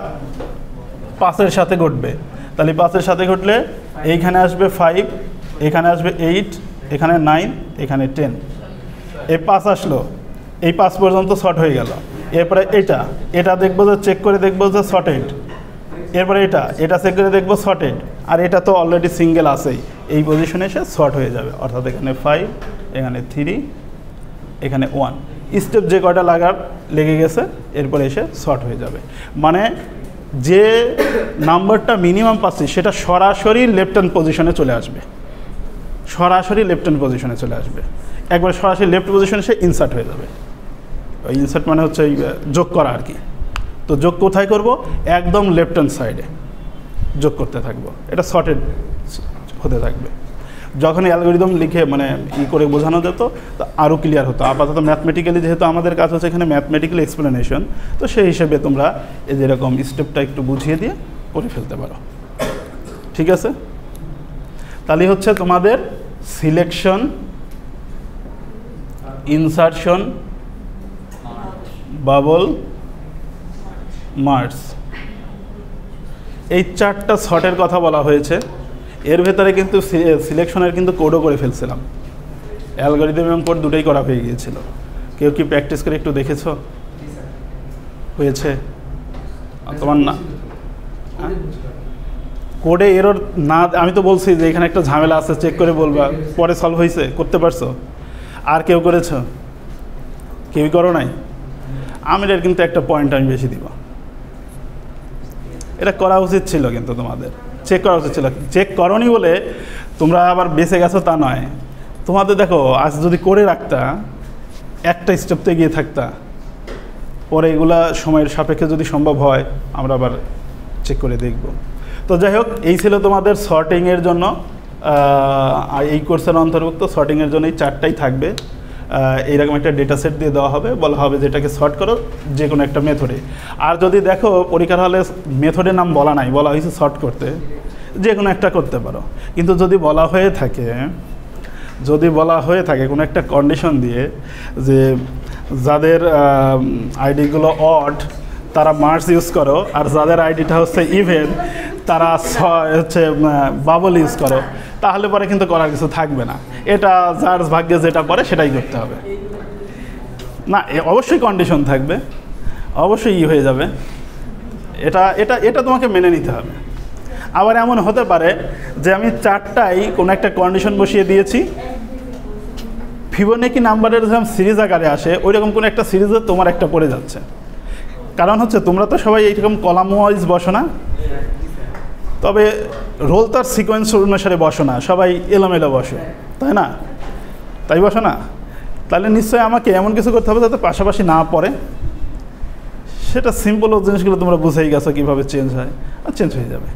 5-এর সাথে ঘটবে, তাহলে 5-এর সাথে ঘটলে এইখানে আসবে 5, এখানে আসবে 8, এখানে 9, এখানে 10, এই 5 আসলো, এই 5 পর্যন্ত শর্ট হয়ে গেল। এরপরে এটা দেখবো যে চেক করে দেখবো যে শর্টেড। এরপরে এটা চেক করে দেখবো শর্টেড, আর এটা তো অলরেডি সিঙ্গেল আছেই, এই পজিশনে এসে শর্ট হয়ে যাবে। অর্থাৎ এখানে 5, এখানে 3, এখানে 1, স্টেপ যে কয়টা লেগে গেছে এরপরে এসে শর্ট হয়ে যাবে। মানে যে নাম্বারটা মিনিমাম পাচ্ছি সেটা সরাসরি লেফট হ্যান্ড পজিশনে চলে আসবে, সরাসরি লেফট হ্যান্ড পজিশনে চলে আসবে, একবার সরাসরি লেফট পজিশনে সে ইনসার্ট হয়ে যাবে। ওই ইনসার্ট মানে হচ্ছে যোগ করা আর কি। তো যোগ কোথায় করব, একদম লেফট হ্যান্ড সাইডে যোগ করতে থাকবো, এটা শর্টেড হতে থাকবে। যখন অ্যালগরিদম লিখে মানে করে বোঝানো যেত তো আরও ক্লিয়ার হতো। আপাতত ম্যাথমেটিক্যালি যেহেতু আমাদের কাজ হচ্ছে এখানে ম্যাথমেটিক্যাল এক্সপ্লেনেশন, তো সেই হিসেবে তোমরা এই যেরকম স্টেপটা একটু বুঝিয়ে দিয়ে করে ফেলতে পারো, ঠিক আছে? তাহলে হচ্ছে তোমাদের সিলেকশন, ইনসারশন, বাবল, মার্জ, এই 4টা শর্টের কথা বলা হয়েছে। এর ভেতরে কিন্তু সিলেকশনের কিন্তু কোডও করে ফেলছিলাম, অ্যালগরিদম এবং কোড দুটোই করা হয়ে গিয়েছিল। কেউ কি প্র্যাকটিস করে একটু দেখেছো? হয়েছে? তোমার না কোডে এরর না, আমি তো বলছি যে এখানে একটা ঝামেলা আছে, চেক করে বলবা, পরে সলভ হয়েছে, করতে পারছো? আর কেউ করেছো? কেউই করো নাই? আমিরের কিন্তু একটা পয়েন্ট আমি বেশি দিব। এটা করা উচিত ছিল, কিন্তু তোমাদের চেক করা উচিত ছিল। চেক করনি বলে তোমরা আবার বেঁচে গেছো তা নয়। তোমাদের দেখো, আজ যদি করে রাখতা, একটা স্টেপ তো এগিয়ে থাকতা, পরে এগুলা সময়ের সাপেক্ষে যদি সম্ভব হয় আমরা আবার চেক করে দেখব। তো যাই হোক, এই ছিল তোমাদের সর্টিংয়ের জন্য, এই কোর্সের অন্তর্ভুক্ত সর্টিংয়ের জন্য এই 4টাই থাকবে। এইরকম একটা ডেটা সেট দিয়ে দেওয়া হবে, বলা হবে যে এটাকে সর্ট করো যে কোনো একটা মেথডে। আর যদি দেখো পরীক্ষার হলে মেথডের নাম বলা নাই, বলা হয়েছে সর্ট করতে, যে কোনো একটা করতে পারো। কিন্তু যদি বলা হয়ে থাকে কোনো একটা কন্ডিশন দিয়ে যে যাদের আইডিগুলো অড তারা মার্জ ইউজ করো, আর যাদের আইডিটা হচ্ছে ইভেন তারা হচ্ছে বাবল ইউজ করো, তাহলে পরে কিন্তু করার কিছু থাকবে না। এটা যার ভাগ্যে যেটা পড়ে সেটাই করতে হবে না। অবশ্যই কন্ডিশন থাকবে, অবশ্যই হয়ে যাবে। এটা এটা এটা তোমাকে মেনে নিতে হবে। আবার এমন হতে পারে যে আমি 4টাই কোনো একটা কন্ডিশন বসিয়ে দিয়েছি, ফিবোনাকি নাম্বারের যেমন সিরিজ আকারে আসে ওইরকম কোনো একটা সিরিজে তোমার একটা পড়ে যাচ্ছে। কারণ হচ্ছে তোমরা তো সবাই এইরকম কলাম ওয়াইজ বসো না, তবে রোল তার সিকোয়েন্স অনুসারে বসো না, সবাই এলোমেলো বসো, তাই না? তাই বসো না? তাহলে নিশ্চয়ই আমাকে এমন কিছু করতে হবে যাতে পাশাপাশি না পড়ে। সেটা সিম্পল জিনিসগুলো তোমরা বুঝেই গেছো কীভাবে চেঞ্জ হয়, আর চেঞ্জ হয়ে যাবে।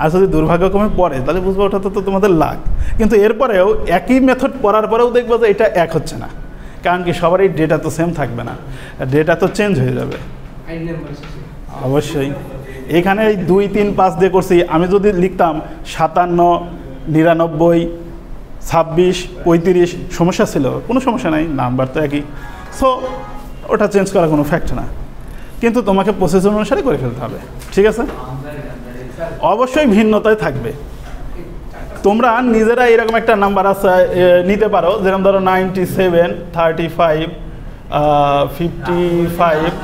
আর যদি দুর্ভাগ্যক্রমে পড়ে তাহলে বুঝবো ওটা তো তোমাদের লাগ। কিন্তু এরপরেও একই মেথড পড়ার পরেও দেখবো যে এটা এক হচ্ছে না, কারণ কি সবারই ডেটা তো সেম থাকবে না, ডেটা তো চেঞ্জ হয়ে যাবে অবশ্যই। এখানে 2, 3, 5 দিয়ে করছি, আমি যদি লিখতাম 57, 99, 26, 35, সমস্যা ছিল? কোনো সমস্যা নাই, নাম্বার তো একই। সো ওটা চেঞ্জ করা কোনো ফ্যাক্ট না, কিন্তু তোমাকে প্রসেস অনুসারে করে ফেলতে হবে, ঠিক আছে? অবশ্যই ভিন্নতায় থাকবে। তোমরা নিজেরা এরকম একটা নাম্বার আছে নিতে পারো, যেরকম ধরো 97, 35, 55,